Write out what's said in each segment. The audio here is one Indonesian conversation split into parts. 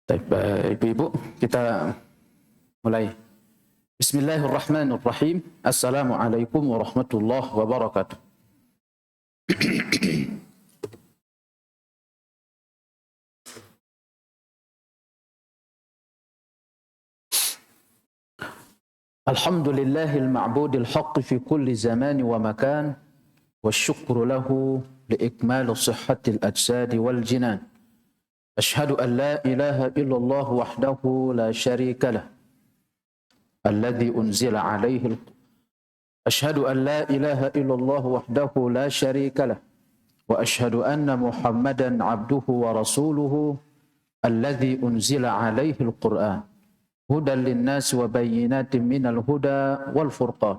Baik, ibu-ibu, kita mulai. Bismillahirrahmanirrahim. Assalamualaikum warahmatullahi wabarakatuh. Alhamdulillahil ma'budil haqq fi kulli zaman wa makan, wasyukru lahu liikmal sihhatil ajsadi wal jinan. Ashhadu an la ilaha illallah wahdahu la syarika lah, alladhi unzila alaihi أشهد أن لا إله إلا الله وحده لا شريك له وأشهد أن محمدا عبده ورسوله الذي أنزل عليه القرآن هدى للناس وبينات من الهدى والفرقان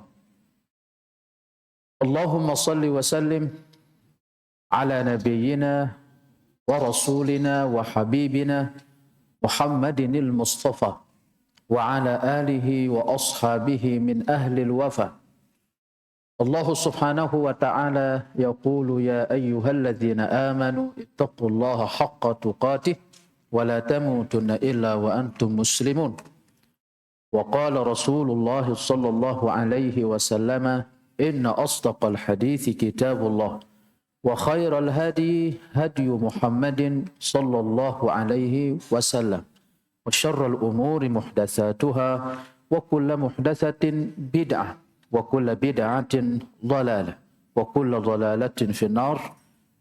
اللهم صل وسلم على نبينا ورسولنا وحبيبنا محمد المصطفى وعلى آله وأصحابه من أهل الوفا الله سبحانه وتعالى يقول يا أيها الذين آمنوا اتقوا الله حق تقاته ولا تموتن إلا وأنتم مسلمون وقال رسول الله صلى الله عليه وسلم إن أصدق الحديث كتاب الله وخير الهدي هدي محمد صلى الله عليه وسلم وشر الأمور محدثاتها وكل محدثة بدعة وكل بدعة ضلالة وكل ضلالة في النار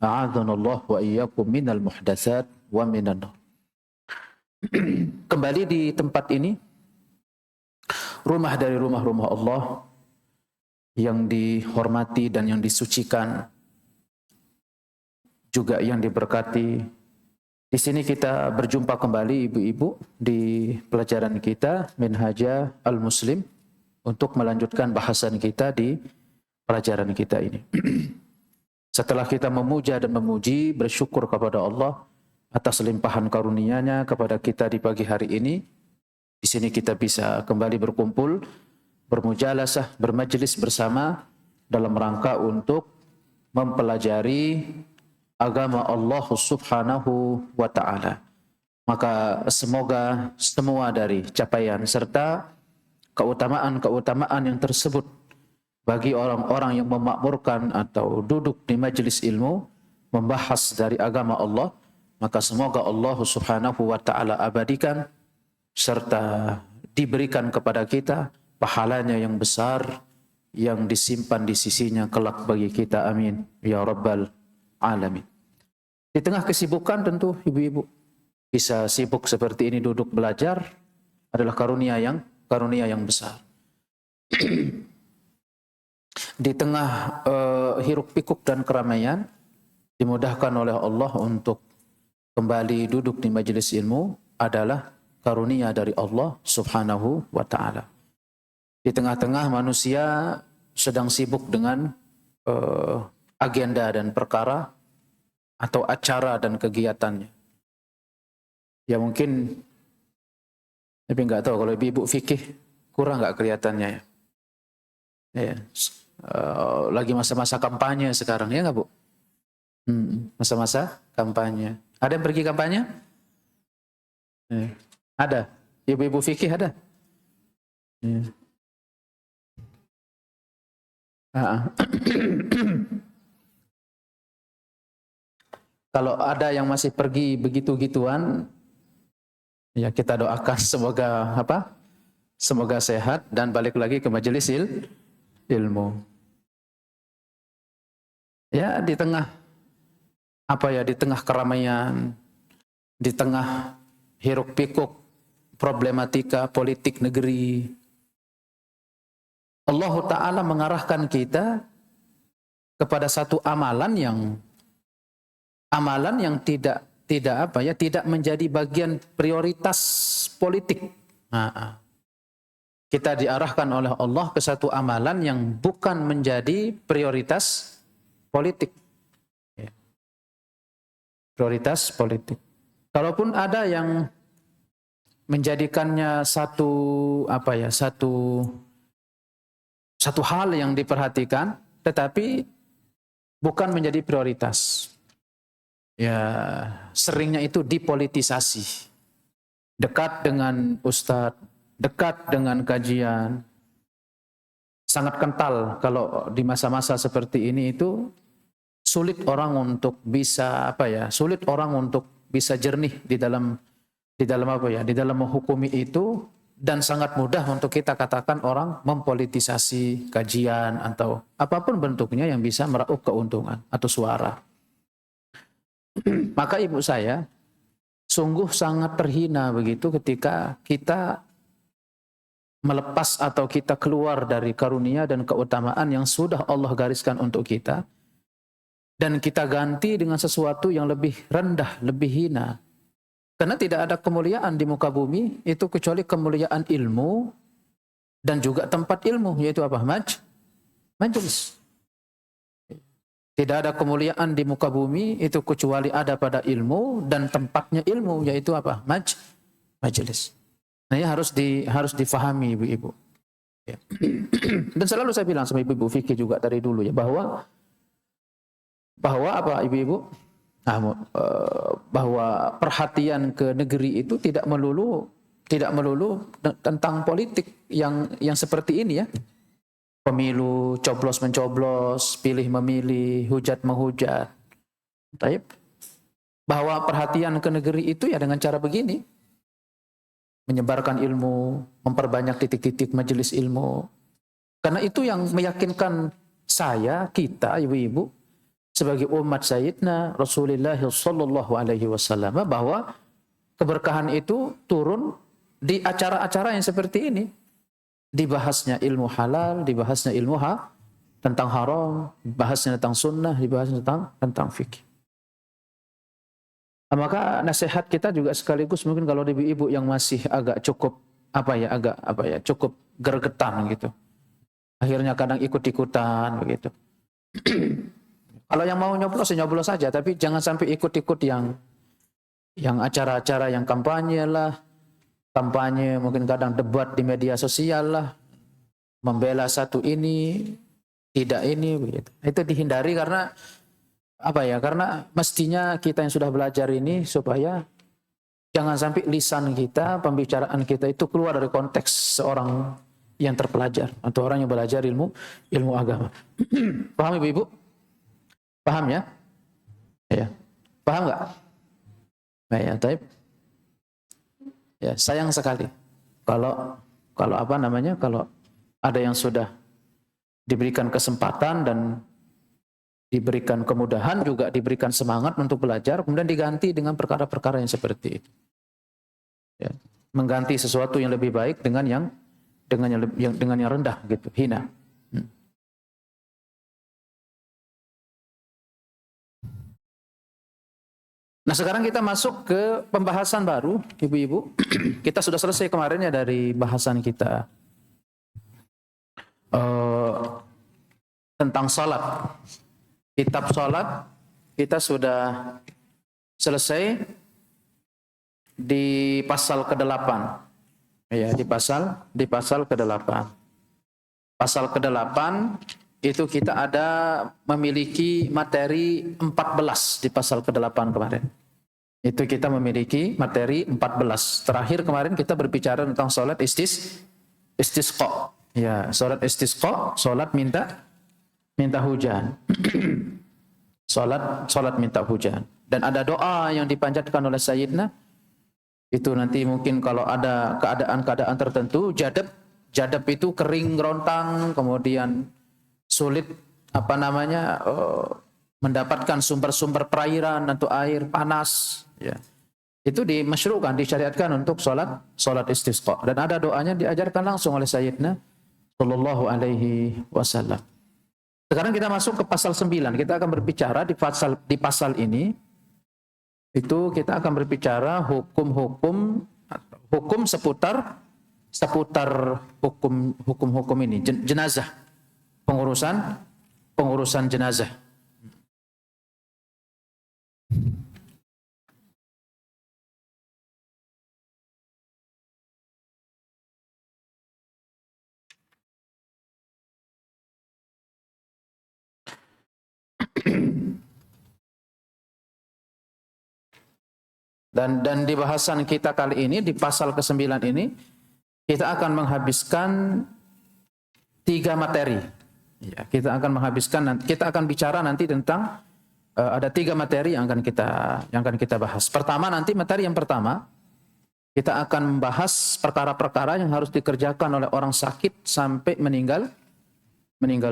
أعاذنا الله وإياكم من المحدثات ومن النار. Kembali di tempat ini, rumah dari rumah-rumah Allah yang dihormati dan yang disucikan, juga yang diberkati. Di sini kita berjumpa kembali ibu-ibu di pelajaran kita Minhajah Al-Muslim untuk melanjutkan bahasan kita di pelajaran kita ini. Setelah kita memuja dan memuji, bersyukur kepada Allah atas limpahan karunia-Nya kepada kita di pagi hari ini, di sini kita bisa kembali berkumpul, bermujalasah, bermajlis bersama dalam rangka untuk mempelajari agama Allah Subhanahu wa Ta'ala. Maka semoga semua dari capaian serta keutamaan-keutamaan yang tersebut bagi orang-orang yang memakmurkan atau duduk di majelis ilmu membahas dari agama Allah, maka semoga Allah Subhanahu wa Ta'ala abadikan serta diberikan kepada kita pahalanya yang besar yang disimpan di sisinya kelak bagi kita. Amin ya rabbal alamin. Di tengah kesibukan tentu ibu-ibu bisa sibuk seperti ini, duduk belajar adalah karunia yang besar. Di tengah hiruk pikuk dan keramaian, dimudahkan oleh Allah untuk kembali duduk di majelis ilmu adalah karunia dari Allah Subhanahu wa Ta'ala. Di tengah-tengah manusia sedang sibuk dengan agenda dan perkara atau acara dan kegiatannya. Ya mungkin, tapi nggak tahu kalau ibu fikih kurang nggak kelihatannya ya. Ya. Lagi masa-masa kampanye sekarang ya nggak Bu? Masa-masa kampanye. Ada yang pergi kampanye? Ada. Ibu-ibu fikih ada? Kalau ada yang masih pergi begitu-gituan, ya kita doakan semoga Semoga sehat dan balik lagi ke majelis ilmu. Ya di tengah di tengah keramaian, di tengah hiruk pikuk problematika politik negeri, Allah Ta'ala mengarahkan kita kepada satu amalan yang tidak menjadi bagian prioritas politik. Kita diarahkan oleh Allah ke satu amalan yang bukan menjadi prioritas politik. Prioritas politik. Kalaupun ada yang menjadikannya satu hal yang diperhatikan, tetapi bukan menjadi prioritas. Ya, seringnya itu dipolitisasi. dekat dengan ustadz, dekat dengan kajian, sangat kental. Kalau di masa-masa seperti ini itu sulit orang untuk bisa sulit orang untuk bisa jernih di dalam di dalam menghukumi itu, dan sangat mudah untuk kita katakan orang mempolitisasi kajian atau apapun bentuknya yang bisa meraup keuntungan atau suara. Maka ibu saya sungguh sangat terhina begitu ketika kita melepas atau kita keluar dari karunia dan keutamaan yang sudah Allah gariskan untuk kita, dan kita ganti dengan sesuatu yang lebih rendah, lebih hina. Karena tidak ada kemuliaan di muka bumi itu kecuali kemuliaan ilmu dan juga tempat ilmu, yaitu apa? Majelis. Tidak ada kemuliaan di muka bumi itu kecuali ada pada ilmu dan tempatnya ilmu, yaitu apa? Majelis. Nah, ini harus difahami ibu-ibu. Ya. Dan selalu saya bilang sama ibu-ibu fikih juga dari dulu ya, bahwa apa ibu-ibu? Bahwa perhatian ke negeri itu tidak melulu tentang politik yang seperti ini ya. Pemilu, coblos mencoblos, pilih memilih, hujat menghujat. Taib. Bahwa perhatian ke negeri itu ya dengan cara begini. Menyebarkan ilmu, memperbanyak titik-titik majelis ilmu. Karena itu yang meyakinkan saya, kita, ibu-ibu, sebagai umat Sayyidina Rasulullah sallallahu alaihi wasallam, bahwa keberkahan itu turun di acara-acara yang seperti ini. Dibahasnya ilmu halal, dibahasnya ilmu tentang haram, dibahasnya tentang sunnah, dibahasnya tentang fikih. Nah, maka nasihat kita juga sekaligus mungkin kalau ibu-ibu yang masih agak cukup cukup gregetan gitu. Akhirnya kadang ikut-ikutan begitu. Kalau yang mau nyoblos ya nyoblos saja, tapi jangan sampai ikut-ikut yang acara-acara yang kampanye lah. Kampanye mungkin kadang debat di media sosial lah. Membela satu ini, tidak ini begitu. Itu dihindari karena karena mestinya kita yang sudah belajar ini supaya jangan sampai lisan kita, pembicaraan kita itu keluar dari konteks seorang yang terpelajar atau orang yang belajar ilmu agama. Paham ibu-ibu? Paham ya? Ya. Paham nggak? Nah, ya, taib. Ya, sayang sekali kalau kalau ada yang sudah diberikan kesempatan dan diberikan kemudahan, juga diberikan semangat untuk belajar, kemudian diganti dengan perkara-perkara yang seperti itu. Ya, mengganti sesuatu yang lebih baik dengan yang rendah gitu, hina. Nah, sekarang kita masuk ke pembahasan baru, ibu-ibu. Kita sudah selesai kemarin ya dari bahasan kita tentang salat. Kitab salat kita sudah selesai di pasal ke-8. Ya, di pasal ke-8. Pasal ke-8 itu kita ada memiliki materi 14 di pasal ke-8 kemarin. Itu kita memiliki materi 14. Terakhir kemarin kita berbicara tentang salat istisqa. Ya, salat istisqa, salat minta hujan. salat minta hujan. Dan ada doa yang dipanjatkan oleh Sayyidina. Itu nanti mungkin kalau ada keadaan-keadaan tertentu, jadab itu kering rontang, kemudian sulit mendapatkan sumber-sumber perairan atau air panas, ya. Itu dimasyru'kan, disyariatkan untuk salat istisqa, dan ada doanya diajarkan langsung oleh Sayyidina sallallahu alaihi wasallam. Sekarang kita masuk ke pasal 9. Kita akan berbicara di pasal ini itu kita akan berbicara hukum seputar hukum ini, jenazah. Pengurusan jenazah. Dan di bahasan kita kali ini, di pasal ke-9 ini, kita akan menghabiskan 3 materi. Ya, kita akan bicara nanti tentang ada 3 materi yang akan kita bahas. Pertama, nanti materi yang pertama kita akan membahas perkara-perkara yang harus dikerjakan oleh orang sakit sampai meninggal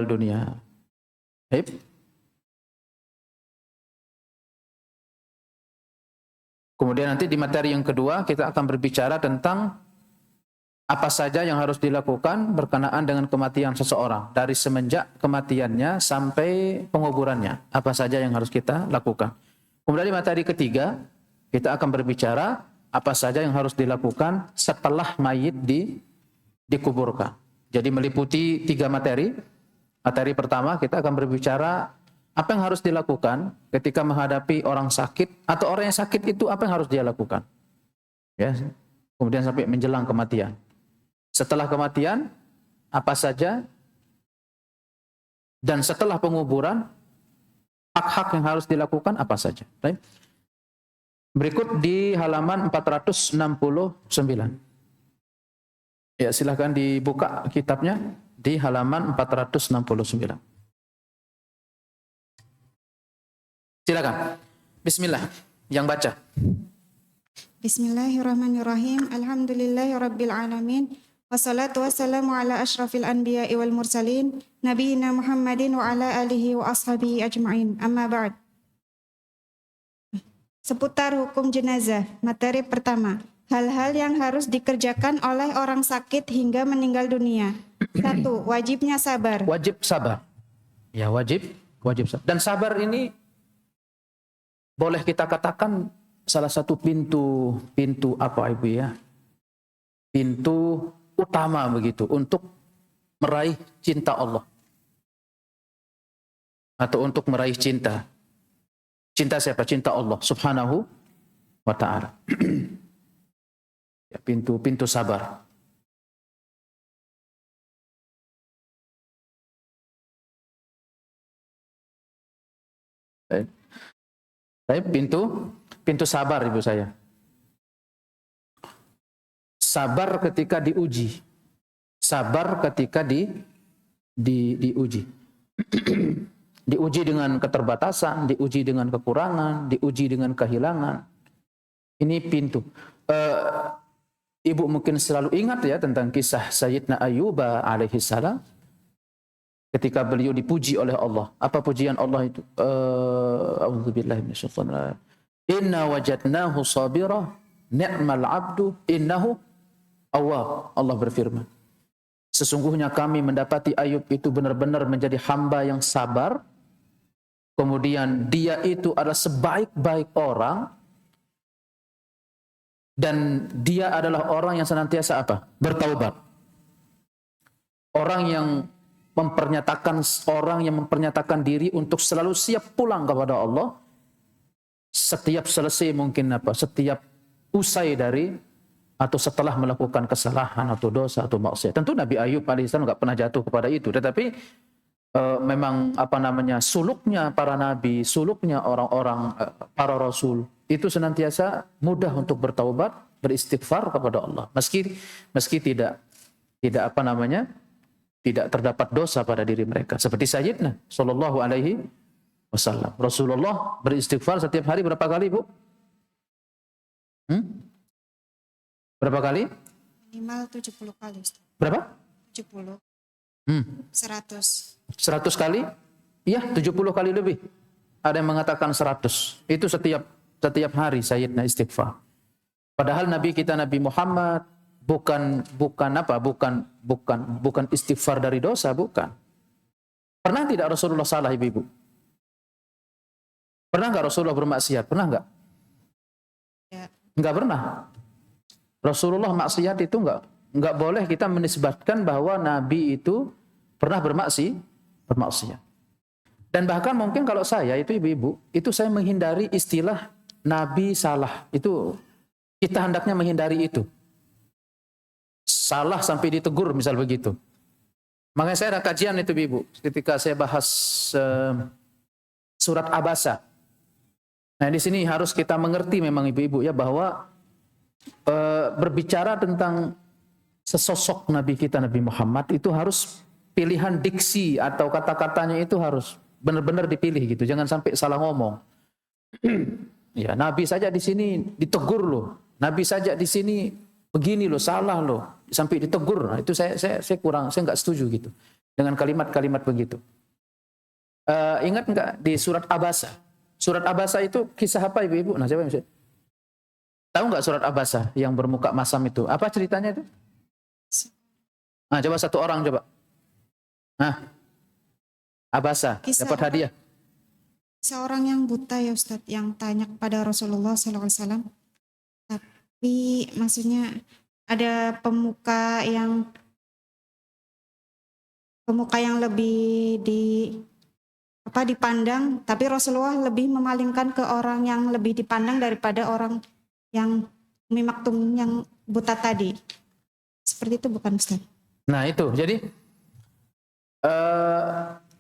dunia. Baik. Kemudian nanti di materi yang kedua kita akan berbicara tentang apa saja yang harus dilakukan berkenaan dengan kematian seseorang. Dari semenjak kematiannya sampai penguburannya. Apa saja yang harus kita lakukan. Kemudian di materi ketiga kita akan berbicara apa saja yang harus dilakukan setelah mayit dikuburkan. Jadi meliputi 3 materi. Materi pertama kita akan berbicara apa yang harus dilakukan ketika menghadapi orang sakit atau orang yang sakit itu apa yang harus dia lakukan. Ya. Kemudian sampai menjelang kematian. Setelah kematian apa saja, dan setelah penguburan hak-hak yang harus dilakukan apa saja. Baik. Berikut di halaman 469. Ya, silakan dibuka kitabnya di halaman 469. Silakan. Bismillah. Yang baca. Bismillahirrahmanirrahim. Alhamdulillahirabbil alamin. Wassalatu wassalamu ala asyrafil anbiya'i wal mursalin nabiyina Muhammadin wa ala alihi wa ashabihi ajma'in. Amma ba'd. Seputar hukum jenazah. Materi pertama. Hal-hal yang harus dikerjakan oleh orang sakit hingga meninggal dunia. 1. Wajibnya sabar. Wajib sabar. Ya, wajib sabar. Dan sabar ini boleh kita katakan salah satu pintu apa Ibu ya? Pintu utama begitu untuk meraih cinta Allah. Atau untuk meraih cinta. Cinta siapa? Cinta Allah Subhanahu wa ta'ala. Ya, pintu sabar. Baik, pintu sabar Ibu saya. Sabar ketika diuji. Sabar ketika diuji. Diuji dengan keterbatasan, diuji dengan kekurangan, diuji dengan kehilangan. Ini pintu. Ibu mungkin selalu ingat ya tentang kisah Sayyidina Ayyub alaihi salam. Ketika beliau dipuji oleh Allah. Apa pujian Allah itu? A'udzubillahi minasyaitonir rajim. Inna wajadnahu sabira ni'mal 'abdu innahu awwab. Allah berfirman. Sesungguhnya kami mendapati Ayub itu benar-benar menjadi hamba yang sabar. Kemudian dia itu adalah sebaik-baik orang. Dan dia adalah orang yang senantiasa apa? Bertaubat. Orang yang mempernyatakan diri untuk selalu siap pulang kepada Allah setiap selesai mungkin setiap usai dari atau setelah melakukan kesalahan atau dosa atau maksiat. Tentu Nabi Ayub alaihissalam enggak pernah jatuh kepada itu, tetapi memang suluknya para nabi, suluknya orang-orang para rasul itu senantiasa mudah untuk bertaubat, beristighfar kepada Allah meski tidak tidak terdapat dosa pada diri mereka. Seperti Sayyidina sallallahu alaihi wasallam. Rasulullah beristighfar setiap hari berapa kali, Bu? Berapa kali? Minimal 70 kali. Ustaz. Berapa? 70. 100. 100 kali? Iya, 70 kali lebih. Ada yang mengatakan 100. Itu setiap hari Sayyidina istighfar. Padahal Nabi kita Nabi Muhammad bukan istighfar dari dosa, bukan. Pernah tidak Rasulullah salah, Ibu? Pernah enggak Rasulullah bermaksiat? Pernah enggak? Ya. Enggak pernah. Rasulullah maksiat itu enggak boleh kita menisbatkan bahwa Nabi itu pernah bermaksiat. Dan bahkan mungkin kalau saya itu Ibu-ibu, itu saya menghindari istilah Nabi salah. Itu kita hendaknya menghindari itu. Salah sampai ditegur misal begitu. Makanya saya ada kajian itu Ibu ketika saya bahas surat Abasa. Nah, di sini harus kita mengerti memang ibu-ibu ya bahwa berbicara tentang sesosok Nabi kita Nabi Muhammad itu harus pilihan diksi atau kata-katanya itu harus benar-benar dipilih gitu. Jangan sampai salah ngomong. Ya, Nabi saja di sini ditegur loh. Nabi saja di sini begini loh, salah loh. Sampai ditegur. Nah, itu saya nggak setuju gitu dengan kalimat-kalimat begitu. Ingat nggak di surat Abasa? Surat Abasa itu kisah apa ibu-ibu? Nah, siapa yang bisa? Tahu nggak surat Abasa yang bermuka masam itu? Apa ceritanya itu? Nah, coba satu orang coba. Nah, Abasa dapat hadiah. Seorang yang buta ya Ustadz, yang tanya kepada Rasulullah SAW. Tapi maksudnya ada pemuka yang lebih dipandang, tapi Rasulullah lebih memalingkan ke orang yang lebih dipandang daripada orang yang Umi Maktum yang buta tadi. Seperti itu bukan Ustaz? Nah itu, jadi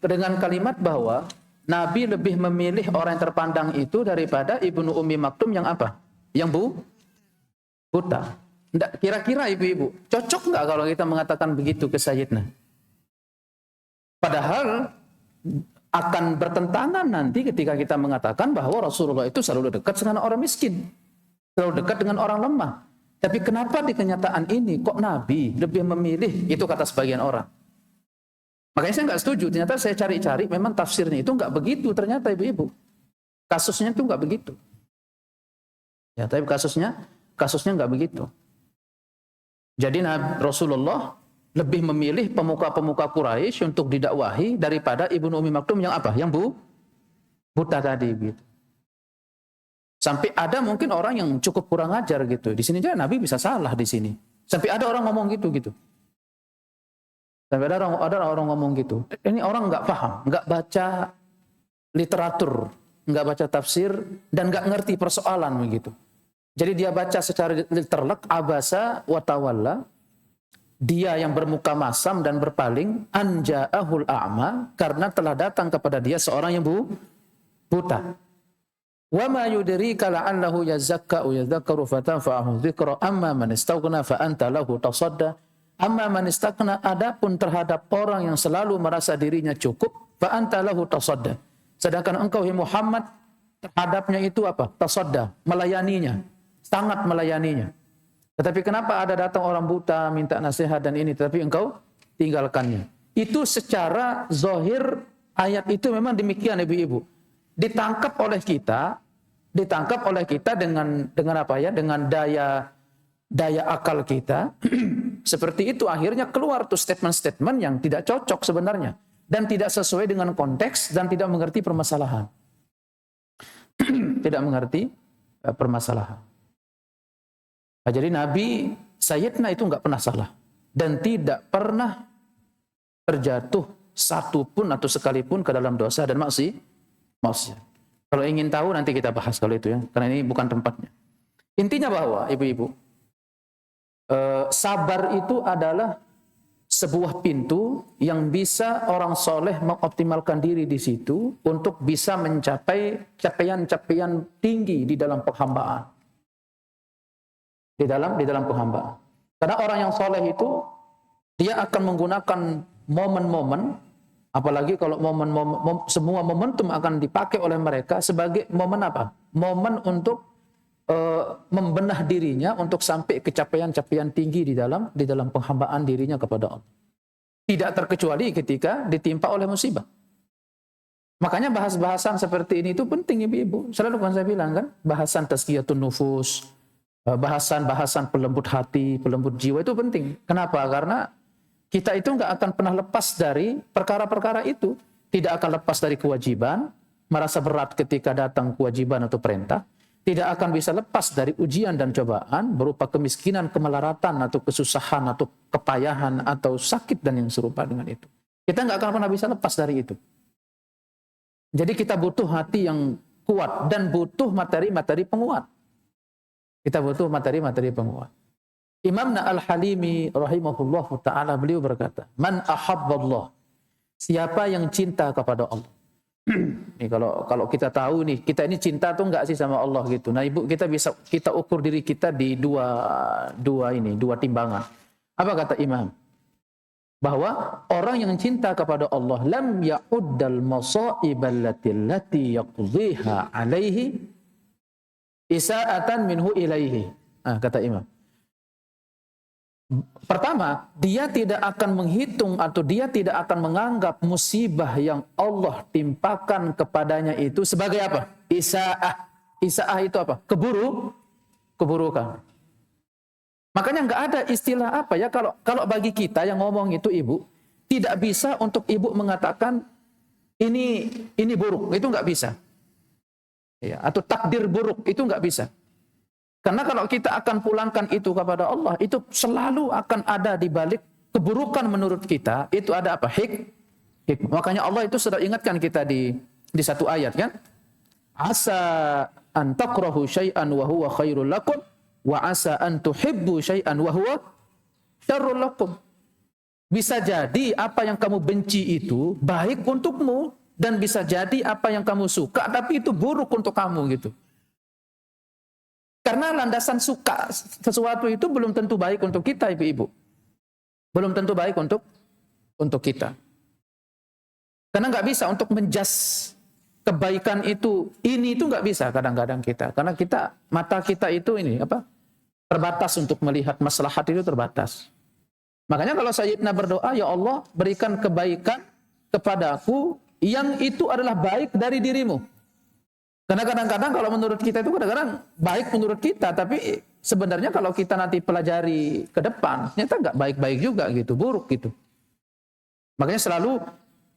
dengan kalimat bahwa Nabi lebih memilih orang yang terpandang itu daripada Ibnu Umi Maktum yang apa? Yang buta. Kira-kira ibu-ibu, cocok nggak kalau kita mengatakan begitu ke Sayyidina? Padahal akan bertentangan nanti ketika kita mengatakan bahwa Rasulullah itu selalu dekat dengan orang miskin, selalu dekat dengan orang lemah. Tapi kenapa di kenyataan ini kok Nabi lebih memilih, itu kata sebagian orang. Makanya saya nggak setuju. Ternyata saya cari-cari, memang tafsirnya itu nggak begitu. Ternyata ibu-ibu, kasusnya itu nggak begitu. Ya, tapi kasusnya nggak begitu. Jadi Rasulullah lebih memilih pemuka-pemuka Quraisy untuk didakwahi daripada Ibnu Umi Maktum yang apa? Yang buta tadi gitu. Sampai ada mungkin orang yang cukup kurang ajar gitu. Di sini aja Nabi bisa salah di sini. Sampai ada orang ngomong gitu. Sampai ada orang ngomong gitu. Ini orang nggak paham, nggak baca literatur, nggak baca tafsir, dan nggak ngerti persoalan begitu. Jadi dia baca secara literlek, abasa wa tawalla. Dia yang bermuka masam dan berpaling, anja'ahul a'ma, karena telah datang kepada dia seorang yang buta. Wa ma yudrika la'allahu yazakka wa yadhakkaru fatanfa'ahu dzikra amma man istaghna fa anta lahu tasadda. Amma man istaghna, adapun terhadap orang yang selalu merasa dirinya cukup, fa anta lahu tasadda. Sedangkan engkau Muhammad terhadapnya itu apa? Tasadda, melayaninya, sangat melayaninya. Tetapi kenapa ada datang orang buta minta nasihat dan ini, tetapi engkau tinggalkannya? Itu secara zahir ayat itu memang demikian ibu-ibu. Ditangkap oleh kita dengan apa ya? Dengan daya akal kita. Seperti itu akhirnya keluar tuh statement-statement yang tidak cocok sebenarnya dan tidak sesuai dengan konteks dan tidak mengerti permasalahan. Tidak mengerti permasalahan. Nah, jadi Nabi Sayyidina itu nggak pernah salah dan tidak pernah terjatuh satu pun atau sekalipun ke dalam dosa dan maksiat. Kalau ingin tahu nanti kita bahas kalau itu ya, karena ini bukan tempatnya. Intinya bahwa ibu-ibu, sabar itu adalah sebuah pintu yang bisa orang soleh mengoptimalkan diri di situ untuk bisa mencapai capaian-capaian tinggi di dalam penghambaan. Di dalam penghambaan. Karena orang yang soleh itu dia akan menggunakan momen-momen, apalagi kalau semua momentum akan dipakai oleh mereka sebagai momen apa? Momen untuk membenah dirinya untuk sampai ke capaian-capaian tinggi di dalam penghambaan dirinya kepada Allah. Tidak terkecuali ketika ditimpa oleh musibah. Makanya bahas-bahasan seperti ini itu penting ibu-ibu. Selalu kan saya bilang kan, bahasan tazkiyatun nufus, bahasan pelembut hati, pelembut jiwa itu penting. Kenapa? Karena kita itu nggak akan pernah lepas dari perkara-perkara itu. Tidak akan lepas dari kewajiban, merasa berat ketika datang kewajiban atau perintah. Tidak akan bisa lepas dari ujian dan cobaan berupa kemiskinan, kemelaratan, atau kesusahan, atau kepayahan, atau sakit dan yang serupa dengan itu. Kita nggak akan pernah bisa lepas dari itu. Jadi kita butuh hati yang kuat dan butuh materi-materi penguat. Kita butuh materi-materi penguat. Imamna Al-Halimi rahimahullah ta'ala beliau berkata, Man ahabballah, siapa yang cinta kepada Allah, Nih kalau kita tahu nih, kita ini cinta tuh enggak sih sama Allah gitu. Nah, Ibu, kita ukur diri kita di dua timbangan. Apa kata Imam? Bahwa orang yang cinta kepada Allah lam ya'uddal masa'ibal lati yaqdhiha alaihi isa'atan minhu ilaihi. Kata Imam. Pertama, dia tidak akan menghitung atau dia tidak akan menganggap musibah yang Allah timpakan kepadanya itu sebagai apa? Isa'ah. Isa'ah itu apa? Keburukan. Makanya nggak ada istilah apa ya, kalau bagi kita yang ngomong itu, Ibu, tidak bisa untuk Ibu mengatakan ini buruk, itu nggak bisa. Ya, atau takdir buruk, itu nggak bisa. Karena kalau kita akan pulangkan itu kepada Allah, itu selalu akan ada di balik keburukan menurut kita, itu ada apa? Hikmah. Makanya Allah itu sudah ingatkan kita di satu ayat kan? Asa an takrahu syai'an wa huwa khairul lakum wa asa an tuhibbu syai'an wa huwa syarrul lakum. Bisa jadi apa yang kamu benci itu baik untukmu, dan bisa jadi apa yang kamu suka tapi itu buruk untuk kamu gitu. Karena landasan suka sesuatu itu belum tentu baik untuk kita, ibu-ibu. Belum tentu baik untuk kita. Karena nggak bisa untuk menjas kebaikan itu, ini itu nggak bisa kadang-kadang kita. Karena mata kita itu terbatas untuk melihat maslahat itu terbatas. Makanya kalau Sayyidina berdoa, ya Allah berikan kebaikan kepadaku yang itu adalah baik dari dirimu. Karena kadang-kadang kalau menurut kita itu kadang-kadang baik menurut kita, tapi sebenarnya kalau kita nanti pelajari ke depan, ternyata nggak baik-baik juga gitu, buruk gitu. Makanya selalu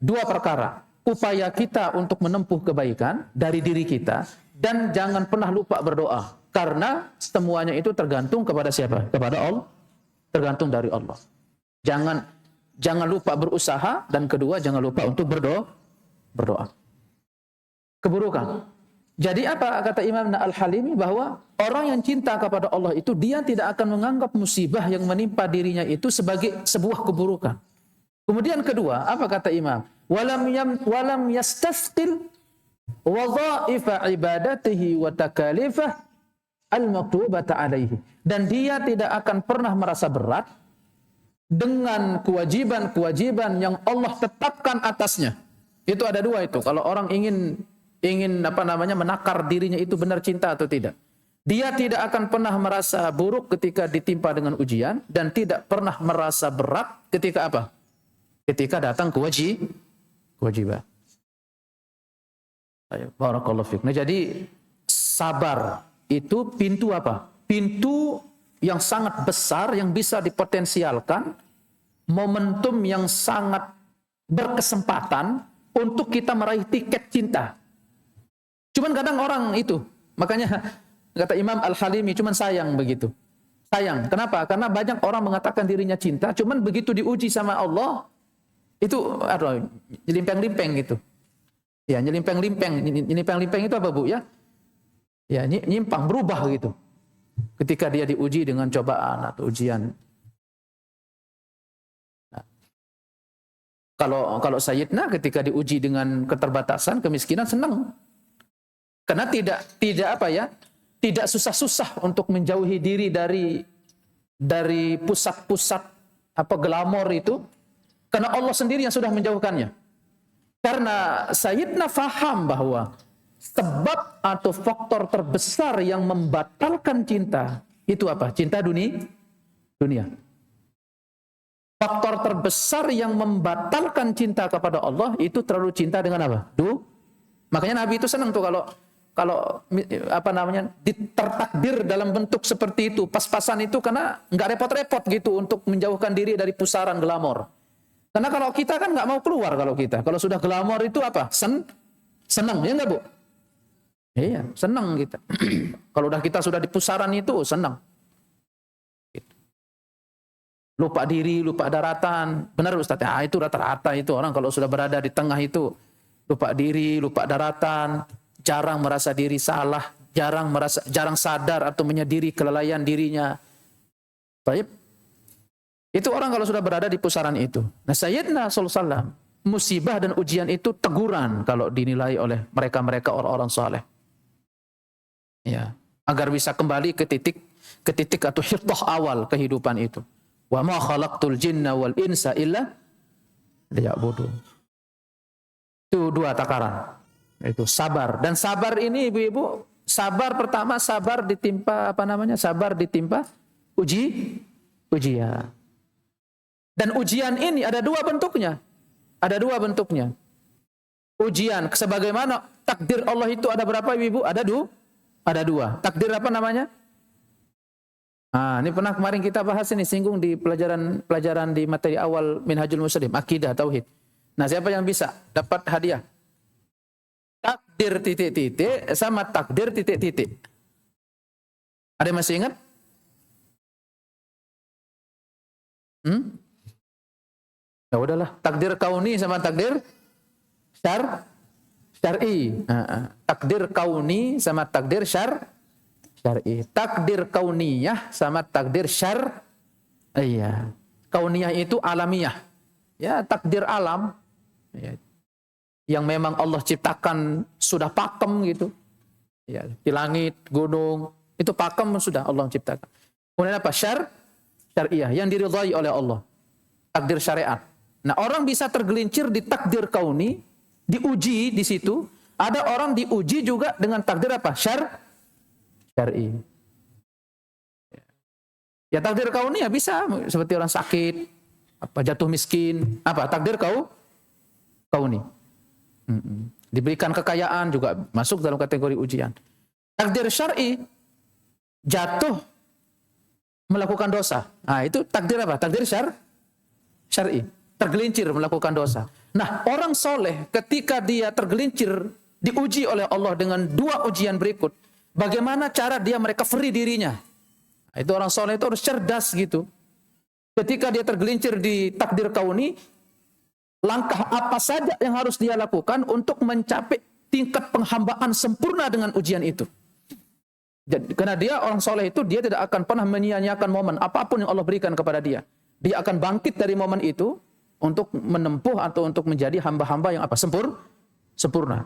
dua perkara, upaya kita untuk menempuh kebaikan dari diri kita, dan jangan pernah lupa berdoa, karena semuanya itu tergantung kepada siapa? Kepada Allah, tergantung dari Allah. Jangan lupa berusaha, dan kedua jangan lupa untuk berdoa. Keburukan. Jadi apa kata Imam Al-Halimi, bahwa orang yang cinta kepada Allah itu dia tidak akan menganggap musibah yang menimpa dirinya itu sebagai sebuah keburukan. Kemudian kedua, apa kata Imam? Walam yastafqil wadha'ifa ibadatihi wa takalifah al-maktubata alaihi. Dan dia tidak akan pernah merasa berat dengan kewajiban-kewajiban yang Allah tetapkan atasnya. Itu ada dua itu. Kalau orang ingin menakar dirinya itu benar cinta atau tidak. Dia tidak akan pernah merasa buruk ketika ditimpa dengan ujian, dan tidak pernah merasa berat ketika apa? Ketika datang kewajiban. Barakallahu fiik. Nah, jadi sabar itu pintu apa? Pintu yang sangat besar yang bisa dipotensialkan, momentum yang sangat berkesempatan untuk kita meraih tiket cinta. Cuman kadang orang itu, makanya kata Imam Al-Halimi, cuman sayang begitu. Sayang. Kenapa? Karena banyak orang mengatakan dirinya cinta, cuman begitu diuji sama Allah, itu nyelimpeng-limpeng gitu. Ya, nyelimpeng-limpeng. Nyelimpeng-limpeng itu apa, Bu? Ya, nyimpang, berubah gitu. Ketika dia diuji dengan cobaan atau ujian. Nah, kalau Sayyidina ketika diuji dengan keterbatasan, kemiskinan, senang. Karena tidak susah-susah untuk menjauhi diri dari pusat-pusat glamor itu, karena Allah sendiri yang sudah menjauhkannya. Karena Sayyidina faham bahwa sebab atau faktor terbesar yang membatalkan cinta itu apa? Cinta dunia. Faktor terbesar yang membatalkan cinta kepada Allah itu terlalu cinta dengan apa? Makanya Nabi itu senang tuh kalau tertakdir dalam bentuk seperti itu, pas-pasan itu, karena nggak repot-repot gitu untuk menjauhkan diri dari pusaran glamor. Karena kalau kita kan nggak mau keluar, kalau sudah glamor itu apa? Senang, ya nggak, Bu? Iya, senang kita. Kalau kita sudah di pusaran itu, senang. Lupa diri, lupa daratan. Benar Ustaz, itu rata-rata itu orang kalau sudah berada di tengah itu, lupa diri, lupa daratan, jarang merasa diri salah, jarang sadar atau menyadari kelalaian dirinya. Baik. Itu orang kalau sudah berada di pusaran itu. Nah, Sayyidina sallallahu alaihi wasallam musibah dan ujian itu teguran kalau dinilai oleh mereka-mereka orang-orang saleh. Ya, agar bisa kembali ke titik atau hirdah awal kehidupan itu. Wa ma khalaqtul jinna wal insa illa liya'budun. Itu dua takaran. Itu sabar. Dan sabar ini ibu-ibu, sabar pertama sabar ditimpa Sabar ditimpa ujian. Dan ujian ini ada dua bentuknya. Ujian sebagaimana takdir Allah itu ada berapa ibu? Ada dua. Takdir apa namanya? Ini pernah kemarin kita bahas ini, singgung di pelajaran di materi awal Minhajul Muslim, akidah tauhid. Nah, siapa yang bisa dapat hadiah? Takdir titik-titik sama takdir titik-titik. Ada yang masih ingat? Ya udahlah, takdir kauni sama takdir syar'i. Takdir kauni sama takdir syar'i. Takdir kauniyah sama takdir syar'iyah. Kauniyah itu alamiah. Ya, takdir alam. Ya, yang memang Allah ciptakan sudah pakem gitu. Ya, di langit, gunung, itu pakem sudah Allah ciptakan. Kemudian apa? Syar'iyah yang diridhai oleh Allah. Takdir syariat. Nah, orang bisa tergelincir di takdir kauni, diuji di situ. Ada orang diuji juga dengan takdir apa? Syar'i. Ya, takdir kauni ya bisa seperti orang sakit, jatuh miskin, takdir kauni. Diberikan kekayaan juga masuk dalam kategori ujian. Takdir syar'i, jatuh melakukan dosa. Itu takdir apa? Takdir syar'i. Tergelincir melakukan dosa. Nah, orang soleh ketika dia tergelincir diuji oleh Allah dengan dua ujian berikut, bagaimana cara dia merecovery dirinya? Itu orang soleh itu harus cerdas gitu. Ketika dia tergelincir di takdir kauni, langkah apa saja yang harus dia lakukan untuk mencapai tingkat penghambaan sempurna dengan ujian itu. Jadi, karena dia orang soleh itu, dia tidak akan pernah menyia-nyiakan momen apapun yang Allah berikan kepada dia. Dia akan bangkit dari momen itu untuk menempuh atau untuk menjadi hamba-hamba yang sempurna.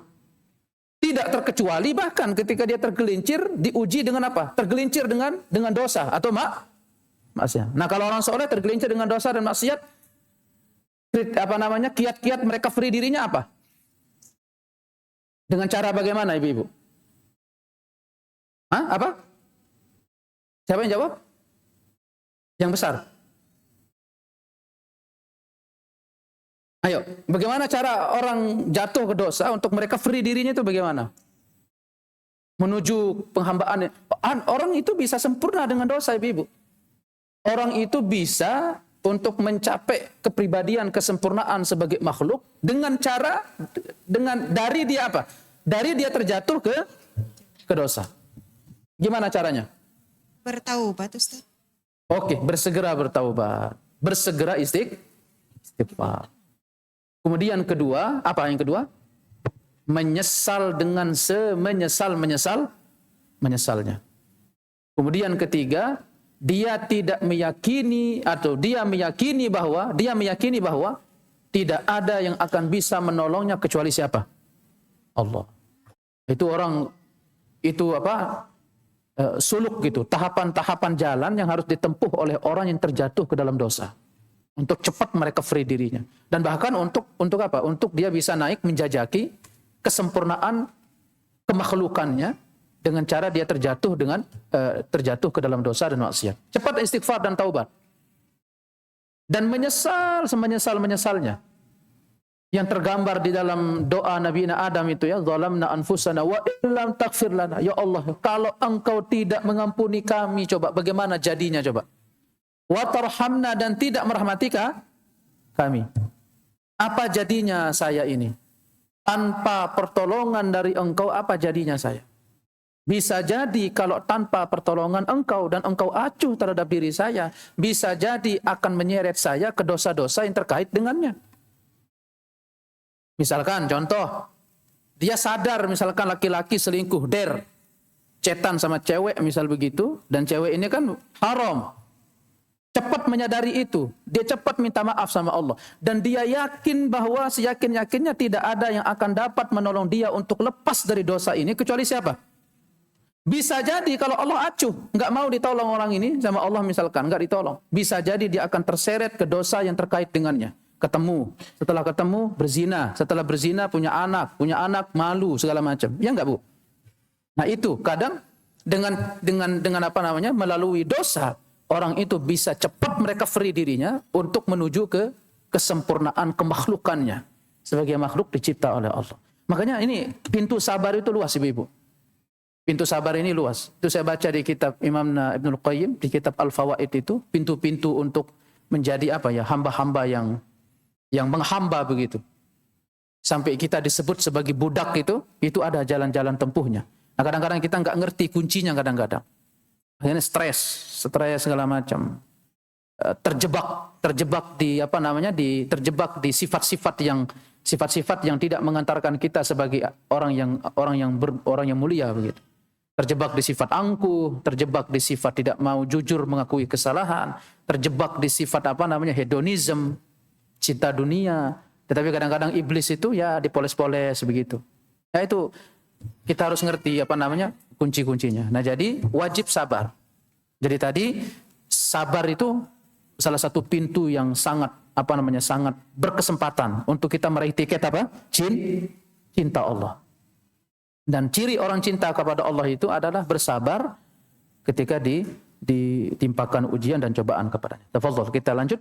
Tidak terkecuali bahkan ketika dia tergelincir, diuji dengan apa? Tergelincir dengan dosa atau maksiat. Nah, kalau orang soleh tergelincir dengan dosa dan maksiat, kiat-kiat mereka free dirinya apa? Dengan cara bagaimana, ibu-ibu? Apa? Siapa yang jawab? Yang besar. Ayo, bagaimana cara orang jatuh ke dosa untuk mereka free dirinya itu bagaimana? Menuju penghambaan. Orang itu bisa sempurna dengan dosa, ibu-ibu. Orang itu bisa untuk mencapai kepribadian kesempurnaan sebagai makhluk dengan dari dia apa? Dari dia terjatuh ke dosa. Gimana caranya? Bertaubat, Ustaz. Oke, bersegera bertaubat. Bersegera istighfar. Kemudian kedua, apa yang kedua? Menyesal dengan menyesalnya. Kemudian ketiga, dia meyakini bahwa tidak ada yang akan bisa menolongnya kecuali siapa? Allah. Itu orang itu suluk gitu, tahapan-tahapan jalan yang harus ditempuh oleh orang yang terjatuh ke dalam dosa. Untuk cepat mereka free dirinya. Dan bahkan untuk apa? Untuk dia bisa naik menjajaki kesempurnaan kemakhlukannya dengan cara dia terjatuh ke dalam dosa dan maksiat. Cepat istighfar dan taubat. Dan menyesal semenyesal-menyesalnya. Yang tergambar di dalam doa Nabi Adam itu, ya, zalamna anfusana wa illam taghfir lana. Ya Allah, kalau engkau tidak mengampuni kami, coba bagaimana jadinya coba? Wa tarhamna, dan tidak merahmati kami. Apa jadinya saya ini? Tanpa pertolongan dari engkau, apa jadinya saya? Bisa jadi kalau tanpa pertolongan engkau dan engkau acuh terhadap diri saya, bisa jadi akan menyeret saya ke dosa-dosa yang terkait dengannya. Misalkan contoh, dia sadar misalkan laki-laki selingkuh, cetan sama cewek misal begitu, dan cewek ini kan haram. Cepat menyadari itu, dia cepat minta maaf sama Allah, dan dia yakin bahwa seyakin-yakinnya tidak ada yang akan dapat menolong dia untuk lepas dari dosa ini kecuali siapa? Bisa jadi kalau Allah acuh, nggak mau ditolong orang ini sama Allah misalkan, nggak ditolong. Bisa jadi dia akan terseret ke dosa yang terkait dengannya. Ketemu, setelah ketemu berzina, setelah berzina punya anak malu segala macam. Ya nggak Bu? Nah itu kadang dengan apa namanya melalui dosa orang itu bisa cepat mereka free dirinya untuk menuju ke kesempurnaan kemakhlukannya sebagai makhluk dicipta oleh Allah. Makanya ini pintu sabar itu luas Ibu. Pintu sabar ini luas. Itu saya baca di kitab Imam Ibnul Qayyim, di kitab Al-Fawaid itu, pintu-pintu untuk menjadi apa ya, hamba-hamba yang menghamba begitu. Sampai kita disebut sebagai budak itu ada jalan-jalan tempuhnya. Nah kadang-kadang kita nggak ngerti kuncinya kadang-kadang. Akhirnya stres segala macam. Terjebak di apa namanya, terjebak di sifat-sifat yang tidak mengantarkan kita sebagai orang yang mulia begitu. Terjebak di sifat angkuh, terjebak di sifat tidak mau jujur mengakui kesalahan, terjebak di sifat apa namanya hedonisme, cinta dunia. Tetapi kadang-kadang iblis itu ya dipoles-poles begitu. Ya itu kita harus ngerti apa namanya kunci-kuncinya. Nah jadi wajib sabar. Jadi tadi sabar itu salah satu pintu yang sangat sangat berkesempatan untuk kita meraih tiket apa? Cinta Allah. Dan ciri orang cinta kepada Allah itu adalah bersabar ketika ditimpakan ujian dan cobaan kepadanya. Tafadhol, kita lanjut.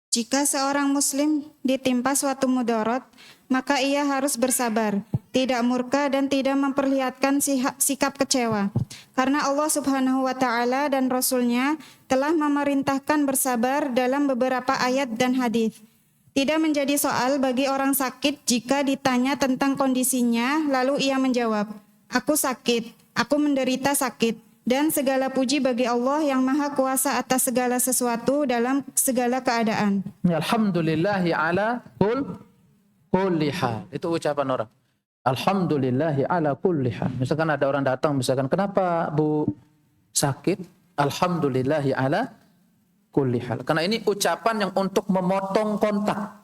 Jika seorang muslim ditimpa suatu mudarat, maka ia harus bersabar, tidak murka dan tidak memperlihatkan sikap kecewa. Karena Allah Subhanahu wa taala dan Rasul-Nya telah memerintahkan bersabar dalam beberapa ayat dan hadis. Tidak menjadi soal bagi orang sakit jika ditanya tentang kondisinya, lalu ia menjawab, "Aku sakit, aku menderita sakit." Dan segala puji bagi Allah yang maha kuasa atas segala sesuatu dalam segala keadaan. Alhamdulillahi ala kulli hal. Itu ucapan orang. Alhamdulillahi ala kulli hal. Misalkan ada orang datang, misalkan, "Kenapa Bu sakit?" Alhamdulillahi ala kulli hal. Karena ini ucapan yang untuk memotong kontak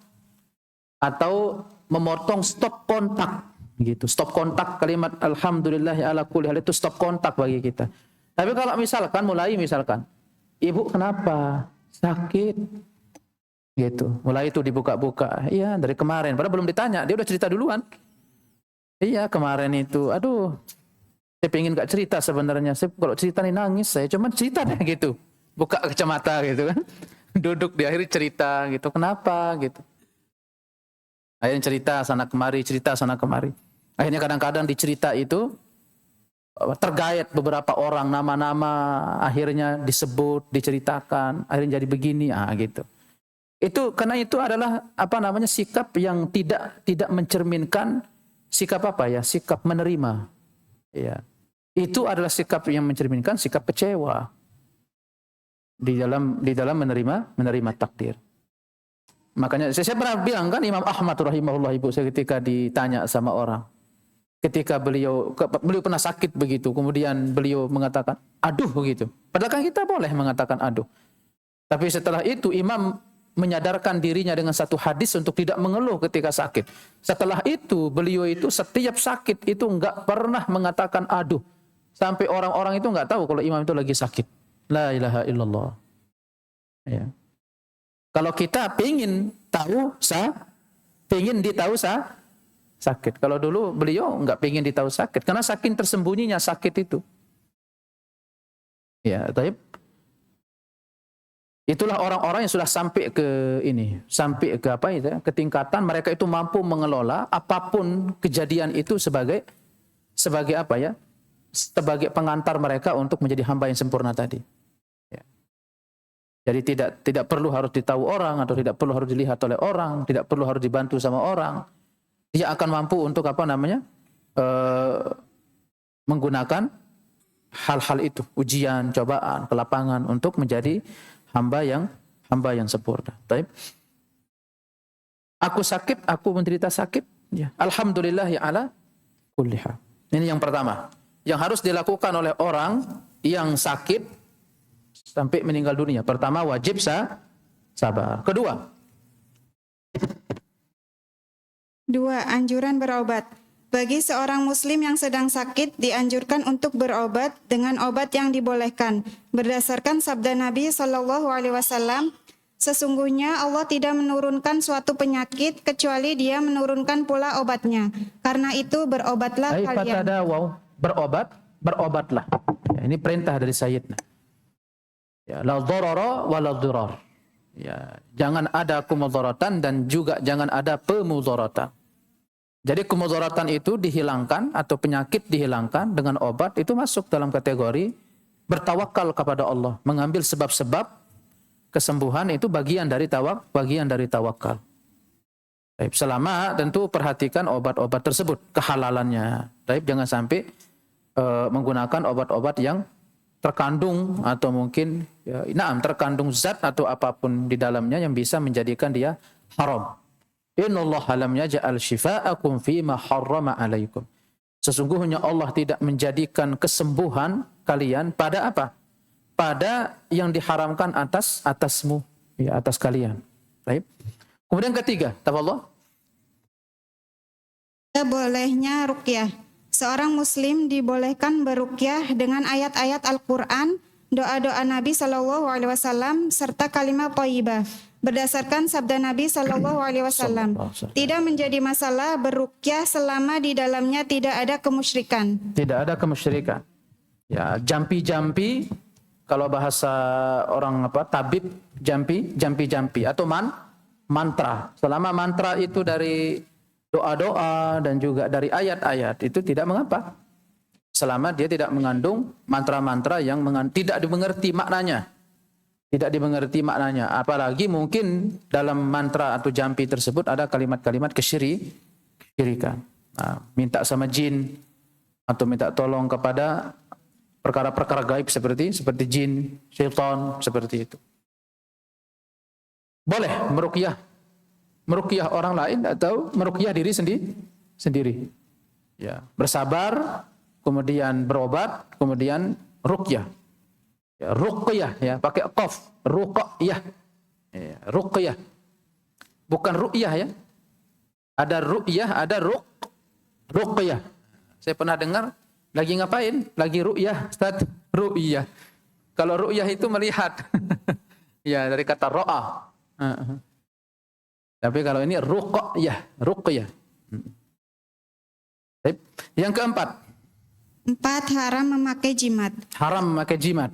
atau memotong stop kontak gitu. Stop kontak, kalimat alhamdulillahi ala kulli hal itu stop kontak bagi kita. Tapi kalau misalkan "Ibu kenapa? Sakit?" Gitu. Mulai itu dibuka-buka. "Iya, dari kemarin." Padahal belum ditanya, dia udah cerita duluan. "Iya, kemarin itu, aduh, saya pengen gak cerita sebenarnya. Saya kalau cerita nih nangis saya, cuman cerita deh," gitu. Buka kacamata gitu kan. Duduk di akhir cerita gitu. "Kenapa?" gitu. Akhirnya cerita sana kemari. Akhirnya kadang-kadang dicerita itu tergait beberapa orang, nama-nama akhirnya disebut, diceritakan, akhirnya jadi begini, gitu. Itu karena itu adalah sikap yang tidak mencerminkan sikap sikap menerima. Ya. Itu adalah sikap yang mencerminkan sikap kecewa di dalam menerima takdir. Makanya saya pernah bilang kan, Imam Ahmad rahimahullah Ibu, saya ketika ditanya sama orang, ketika beliau pernah sakit begitu, kemudian beliau mengatakan aduh begitu. Padahal kan kita boleh mengatakan aduh. Tapi setelah itu Imam menyadarkan dirinya dengan satu hadis untuk tidak mengeluh ketika sakit. Setelah itu beliau itu setiap sakit itu enggak pernah mengatakan aduh. Sampai orang-orang itu enggak tahu kalau Imam itu lagi sakit. La ilaha illallah. Ya. Kalau kita pengen ditahu sakit. Kalau dulu beliau enggak pengen ditahu sakit karena saking tersembunyinya sakit itu. Ya, tapi itulah orang-orang yang sudah sampai ke tingkatan mereka itu mampu mengelola apapun kejadian itu sebagai pengantar mereka untuk menjadi hamba yang sempurna tadi. Ya. Jadi tidak perlu harus ditahu orang atau tidak perlu harus dilihat oleh orang, tidak perlu harus dibantu sama orang. Dia akan mampu untuk menggunakan hal-hal itu, ujian, cobaan, kelapangan untuk menjadi hamba yang sempurna. Baik. Aku sakit, aku menderita sakit. Ya. Alhamdulillahi ala kulli hal. Ini yang pertama. Yang harus dilakukan oleh orang yang sakit sampai meninggal dunia. Pertama, wajib sabar. Dua, anjuran berobat. Bagi seorang muslim yang sedang sakit, dianjurkan untuk berobat dengan obat yang dibolehkan. Berdasarkan sabda Nabi SAW, sesungguhnya Allah tidak menurunkan suatu penyakit kecuali Dia menurunkan pula obatnya. Karena itu berobatlah kalian. Ada wow, berobatlah. Ya, ini perintah dari Sayyidina. Ya, la dharara wa la dhirar. Ya, jangan ada kemudaratan dan juga jangan ada pemudaratan. Jadi kemudaratan itu dihilangkan atau penyakit dihilangkan dengan obat, itu masuk dalam kategori bertawakal kepada Allah, mengambil sebab-sebab kesembuhan, itu bagian dari tawakal. Baik, selama tentu perhatikan obat-obat tersebut, kehalalannya. Baik, jangan sampai menggunakan obat-obat yang terkandung atau mungkin terkandung zat atau apapun di dalamnya yang bisa menjadikan dia haram. Innallaha lam yaj'al shifa'akum fima harrama 'alaikum. Sesungguhnya Allah tidak menjadikan kesembuhan kalian pada apa? Pada yang diharamkan atasmu, ya, atas kalian. Baik. Kemudian ketiga, tafadhol. Bolehnya ruqyah. Seorang muslim dibolehkan beruqyah dengan ayat-ayat Al-Qur'an, doa-doa Nabi SAW serta kalimat thayyibah. Berdasarkan sabda Nabi SAW, tidak menjadi masalah beruqyah selama di dalamnya tidak ada kemusyrikan. Tidak ada kemusyrikan. Ya, jampi-jampi, kalau bahasa orang tabib, jampi atau mantra. Selama mantra itu dari doa-doa dan juga dari ayat-ayat, itu tidak mengapa. Selama dia tidak mengandung mantra-mantra yang tidak dimengerti maknanya. Tidak dimengerti maknanya. Apalagi mungkin dalam mantra atau jampi tersebut ada kalimat-kalimat kesyirikan. Nah, minta sama jin atau minta tolong kepada perkara-perkara gaib seperti jin, syaitan, seperti itu. Boleh meruqyah orang lain atau meruqyah diri sendiri. Ya, bersabar, kemudian berobat, kemudian ruqyah. Ya, ruqyah, ya, pakai qaf, ruqyah. Ya, ruqyah. Bukan ru'yah, ya. Ada ru'yah, ada ruqyah. Saya pernah dengar lagi ngapain? Lagi ru'yah, Ustaz. Ru'yah. Kalau ru'yah itu melihat. Ya, dari kata ro'a. Tapi kalau ini ruqyah. Yang keempat. 4, haram memakai jimat. Haram memakai jimat.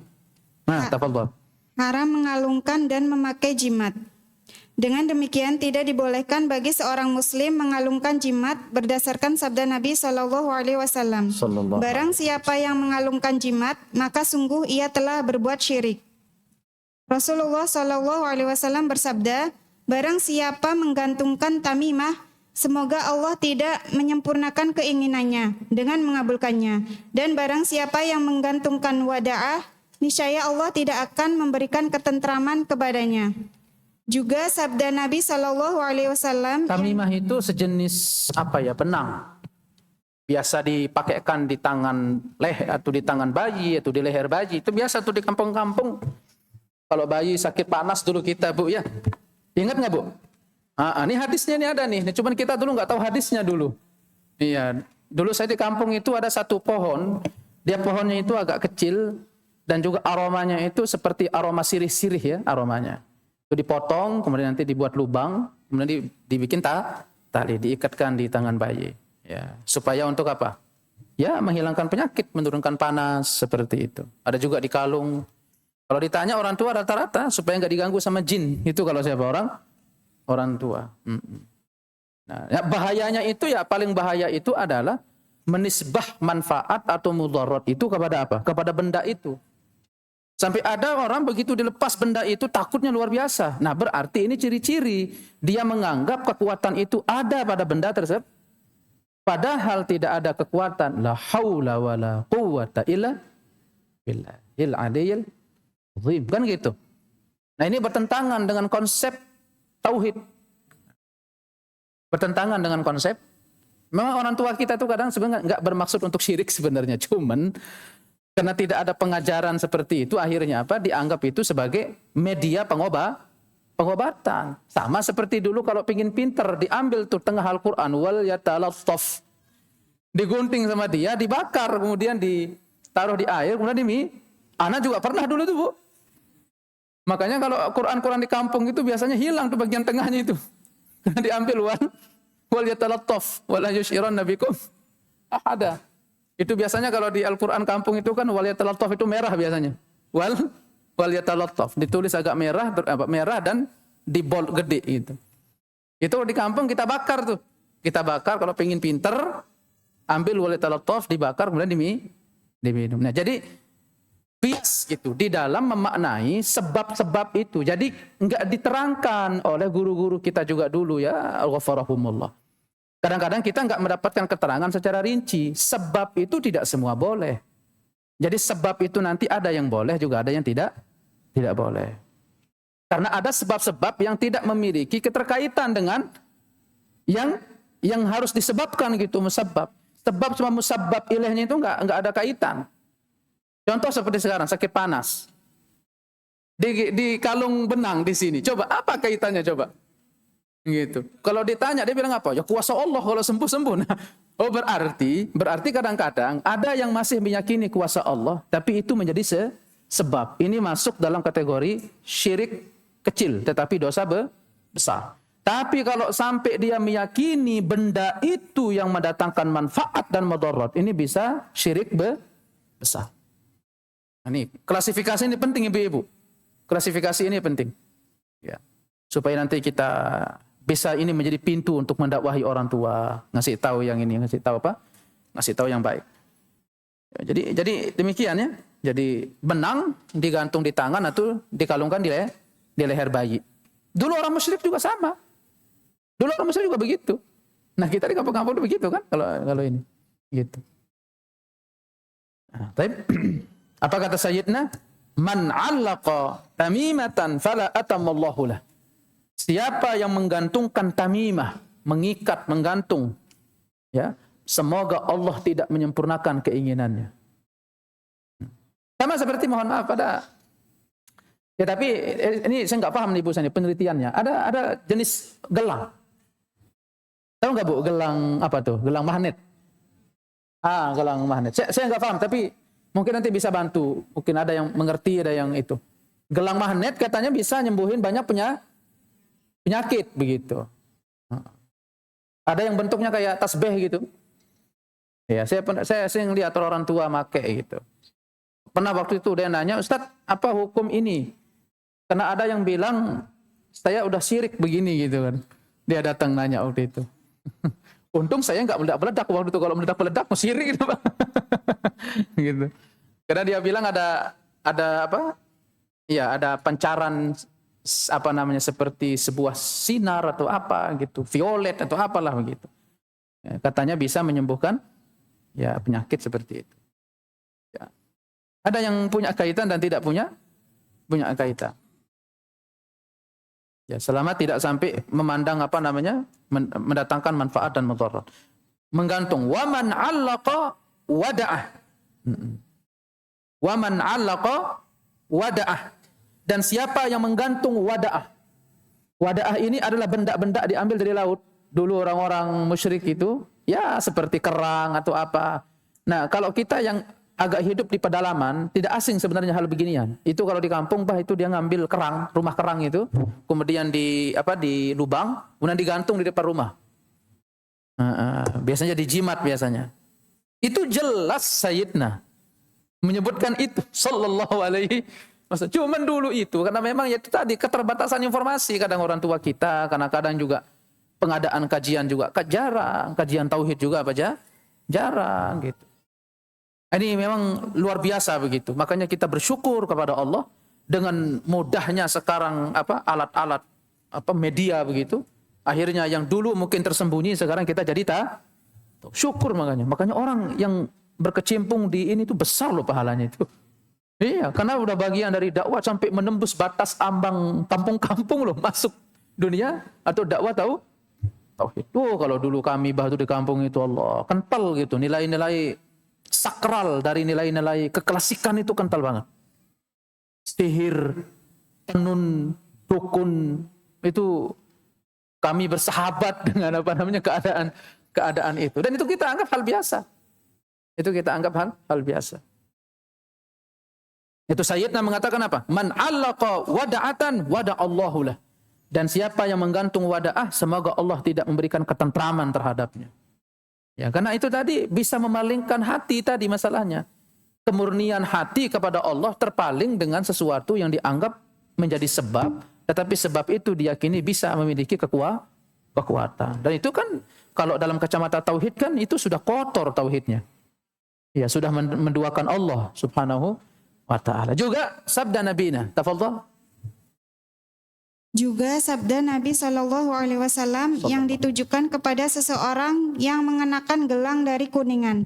Nah, tafadhol. Haram mengalungkan dan memakai jimat. Dengan demikian tidak dibolehkan bagi seorang muslim mengalungkan jimat berdasarkan sabda Nabi SAW. Barang siapa yang mengalungkan jimat, maka sungguh ia telah berbuat syirik. Rasulullah SAW bersabda, barang siapa menggantungkan tamimah, semoga Allah tidak menyempurnakan keinginannya dengan mengabulkannya. Dan barang siapa yang menggantungkan wada'ah, niscaya Allah tidak akan memberikan ketentraman kepadanya. Juga sabda Nabi SAW. Tamimah itu sejenis benang. Biasa dipakaikan di tangan leher atau di tangan bayi atau di leher bayi. Itu biasa tuh di kampung-kampung. Kalau bayi sakit panas dulu kita, Bu, ya. Ingat nggak, Bu? Ini hadisnya ini ada nih. Cuman kita dulu nggak tahu hadisnya dulu. Iya. Dulu saya di kampung itu ada satu pohon. Dia pohonnya itu agak kecil. Dan juga aromanya itu seperti aroma sirih-sirih, ya, aromanya. Itu dipotong, kemudian nanti dibuat lubang, kemudian dibikin tali, diikatkan di tangan bayi. Ya, supaya untuk apa? Ya, menghilangkan penyakit, menurunkan panas, seperti itu. Ada juga di kalung. Kalau ditanya orang tua rata-rata, supaya nggak diganggu sama jin. Itu kalau siapa orang tua. Nah, ya, bahayanya itu, ya, paling bahaya itu adalah menisbah manfaat atau mudarat itu kepada apa? Kepada benda itu. Sampai ada orang begitu dilepas benda itu takutnya luar biasa. Nah, berarti ini ciri-ciri dia menganggap kekuatan itu ada pada benda tersebut. Padahal tidak ada kekuatan. La haula wa la quwwata illa billahil aliyyil azim. Kan gitu. Nah, ini bertentangan dengan konsep tauhid. Bertentangan dengan konsep. Memang orang tua kita tuh kadang sebenarnya enggak bermaksud untuk syirik sebenarnya. Cuman Karena tidak ada pengajaran seperti itu, akhirnya apa? Dianggap itu sebagai media pengobatan. Sama seperti dulu kalau pingin pinter, diambil tuh tengah Al-Quran, wal yatalattaf. Digunting sama dia, dibakar, kemudian ditaruh di air, kemudian Ana juga pernah dulu tuh, Bu. Makanya kalau Quran-Quran di kampung itu biasanya hilang tuh bagian tengahnya itu. Karena diambil wal yatalattaf, wala yushiranna bikum ahada. Itu biasanya kalau di Al-Quran kampung itu kan wal yatalattaf itu merah biasanya. Wal yatalattaf ditulis agak merah dan di bold gede gitu. Itu di kampung kita bakar tuh. Kita bakar kalau pengen pinter, ambil wal yatalattaf dibakar kemudian diminum. Nah, jadi bias gitu di dalam memaknai sebab-sebab itu. Jadi enggak diterangkan oleh guru-guru kita juga dulu ya, al-ghafarahumullah. Kadang-kadang kita enggak mendapatkan keterangan secara rinci. Sebab itu tidak semua boleh. Jadi sebab itu nanti ada yang boleh juga ada yang tidak boleh. Karena ada sebab-sebab yang tidak memiliki keterkaitan dengan yang harus disebabkan gitu, musabab. Sebab sama musabab ilahnya itu enggak ada kaitan. Contoh seperti sekarang sakit panas. Di kalung benang di sini. Coba apa kaitannya coba? Gitu. Kalau ditanya dia bilang apa? Ya kuasa Allah kalau sembuh-sembuh. Nah, oh berarti kadang-kadang ada yang masih meyakini kuasa Allah, tapi itu menjadi sebab. Ini masuk dalam kategori syirik kecil, tetapi dosa besar. Tapi kalau sampai dia meyakini benda itu yang mendatangkan manfaat dan madarat, ini bisa syirik besar. Nah, ini klasifikasi ini penting ibu-ibu. Klasifikasi ini penting. Ya. Supaya nanti kita bisa ini menjadi pintu untuk mendakwahi orang tua, ngasih tahu yang ini, ngasih tahu apa? Ngasih tahu yang baik. Ya, jadi demikian ya. Jadi benang digantung di tangan atau dikalungkan di leher bayi. Dulu orang musyrik juga sama. Dulu orang musyrik juga begitu. Nah, kita di kampung-kampung itu begitu kan kalau ini. Gitu. Nah, tapi apa kata Sayyidina? Man 'allaqa tamimatan fala atamallahu lah. Siapa yang menggantungkan tamimah, mengikat, menggantung, ya, semoga Allah tidak menyempurnakan keinginannya. Sama seperti mohon maaf ya tapi ini saya nggak paham nih Bu Sani penelitiannya. Ada jenis gelang. Tahu nggak Bu gelang apa tuh? Gelang magnet. Gelang magnet. Saya nggak paham tapi mungkin nanti bisa bantu. Mungkin ada yang mengerti, ada yang itu. Gelang magnet katanya bisa nyembuhin banyak penyakit begitu. Ada yang bentuknya kayak tasbih gitu. Ya, saya sering lihat orang tua make gitu. Pernah waktu itu dia nanya, "Ustaz, apa hukum ini?" Karena ada yang bilang saya udah syirik begini gitu kan. Dia datang nanya waktu itu. Untung saya enggak meledak-meledak waktu itu. Kalau meledak-meledak mau syirik gitu, Pak. Gitu. Karena dia bilang ada apa? Ya, ada pancaran apa namanya seperti sebuah sinar atau apa gitu, violet atau apalah begitu. Ya, katanya bisa menyembuhkan ya penyakit seperti itu. Ya. Ada yang punya kaitan dan tidak punya kaitan. Ya, selama tidak sampai memandang apa namanya mendatangkan manfaat dan mudarat. Menggantung waman 'allaqa wada'ah. Waman 'allaqa wada'ah. Dan siapa yang menggantung wada'ah? Wada'ah ini adalah benda-benda diambil dari laut. Dulu orang-orang musyrik itu ya seperti kerang atau apa. Nah, kalau kita yang agak hidup di pedalaman, tidak asing sebenarnya hal beginian. Itu kalau di kampung, Pak, itu dia ngambil kerang, rumah kerang itu, kemudian di lubang, kemudian digantung di depan rumah. Biasanya dijimat biasanya. Itu jelas Sayyidina menyebutkan itu sallallahu alaihi wasallam. Cuman dulu itu karena memang ya itu tadi keterbatasan informasi kadang orang tua kita, kadang-kadang juga pengadaan kajian juga jarang, kajian tauhid juga apa aja jarang gitu. Ini memang luar biasa begitu. Makanya kita bersyukur kepada Allah dengan mudahnya sekarang alat-alat media begitu. Akhirnya yang dulu mungkin tersembunyi sekarang kita jadi tahu. Syukur makanya. Makanya orang yang berkecimpung di ini tuh besar loh pahalanya itu. Iya, karena udah bagian dari dakwah sampai menembus batas ambang kampung-kampung loh masuk dunia atau dakwah tauhid. Tuh kalau dulu kami bahtu di kampung itu Allah kental gitu nilai-nilai sakral dari nilai-nilai keklasikan itu kental banget. Sihir, tenun, dukun, itu kami bersahabat dengan keadaan itu. Dan itu kita anggap hal biasa. Itu kita anggap hal biasa. Itu Sayyidina mengatakan apa? Man 'allaqa wada'atan wada'allahu lah. Dan siapa yang menggantung wada'ah, semoga Allah tidak memberikan ketentraman terhadapnya. Ya, karena itu tadi bisa memalingkan hati tadi masalahnya. Kemurnian hati kepada Allah terpaling dengan sesuatu yang dianggap menjadi sebab, tetapi sebab itu diyakini bisa memiliki kekuatan. Dan itu kan kalau dalam kacamata tauhid kan itu sudah kotor tauhidnya. Ya, sudah menduakan Allah Subhanahu wa ta'ala. Juga sabda Nabi-Nya, tafadhal. Juga sabda Nabi Shallallahu Alaihi Wasallam yang ditujukan kepada seseorang yang mengenakan gelang dari kuningan.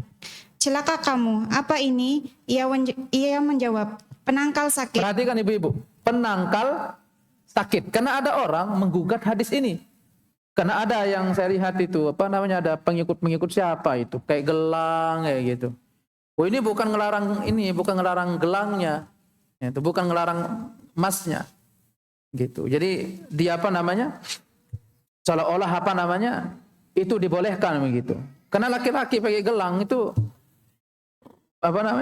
Celaka kamu, apa ini? Ia menjawab, penangkal sakit. Perhatikan ibu-ibu, penangkal sakit. Karena ada orang menggugat hadis ini. Karena ada yang saya lihat itu, ada pengikut siapa itu, kayak gelang kayak gitu. Oh, ini bukan ngelarang gelangnya, itu bukan ngelarang emasnya. Gitu. Jadi dia seolah-olah itu dibolehkan begitu. Karena laki-laki pakai gelang itu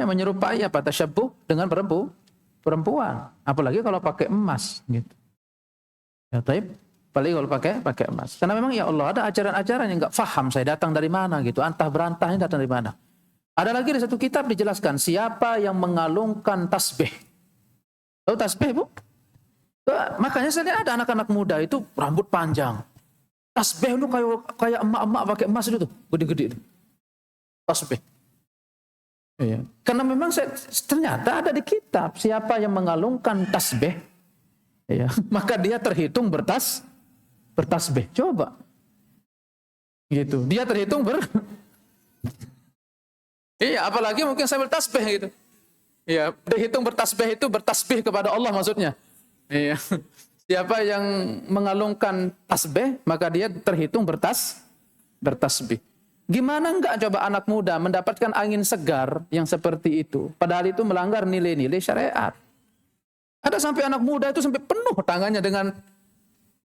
menyerupai tasyabbuh dengan perempuan. Apalagi kalau pakai emas gitu. Ya, apalagi kalau pakai emas. Karena memang ya Allah ada ajaran-ajaran yang enggak faham saya datang dari mana gitu. Antah berantahnya datang dari mana. Ada lagi di satu kitab dijelaskan siapa yang mengalungkan tasbih. Tahu tasbih, Bu? Makanya saya lihat ada anak-anak muda itu rambut panjang. Tasbih itu kayak emak-emak pakai emas itu tuh, gede-gede itu. Tasbih. Iya. Karena memang ternyata ada di kitab siapa yang mengalungkan tasbih, ya, maka dia terhitung bertasbih. Coba. Gitu. Dia terhitung Iya, apalagi mungkin sambil tasbih gitu. Iya, dihitung bertasbih itu bertasbih kepada Allah maksudnya. Iya. Siapa yang mengalungkan tasbih, maka dia terhitung bertasbih. Gimana enggak coba anak muda mendapatkan angin segar yang seperti itu, padahal itu melanggar nilai-nilai syariat. Ada sampai anak muda itu sampai penuh tangannya dengan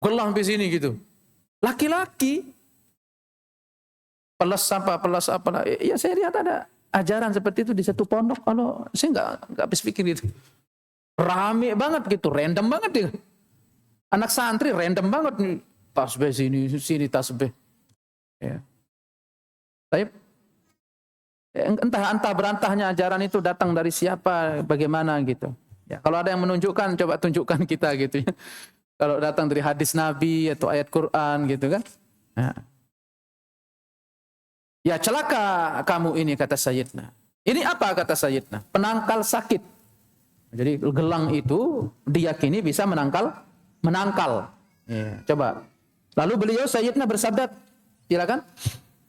gelang di sini gitu. Laki-laki pelas apa. Ya saya lihat ada ajaran seperti itu di satu pondok. Kalau saya enggak habis pikir itu. Rame banget gitu, random banget ya. Anak santri random banget nih. Tasbih sini tasbih. Ya. Tapi entah berantahnya ajaran itu datang dari siapa, bagaimana gitu. Ya, kalau ada yang menunjukkan, coba tunjukkan kita gitu ya. Kalau datang dari hadis Nabi atau ayat Quran gitu kan. Ya celaka kamu ini kata Sayyidina. Ini apa kata Sayyidina? Penangkal sakit. Jadi gelang itu diyakini bisa menangkal. Ya, coba. Lalu beliau Sayyidina bersabda, silakan.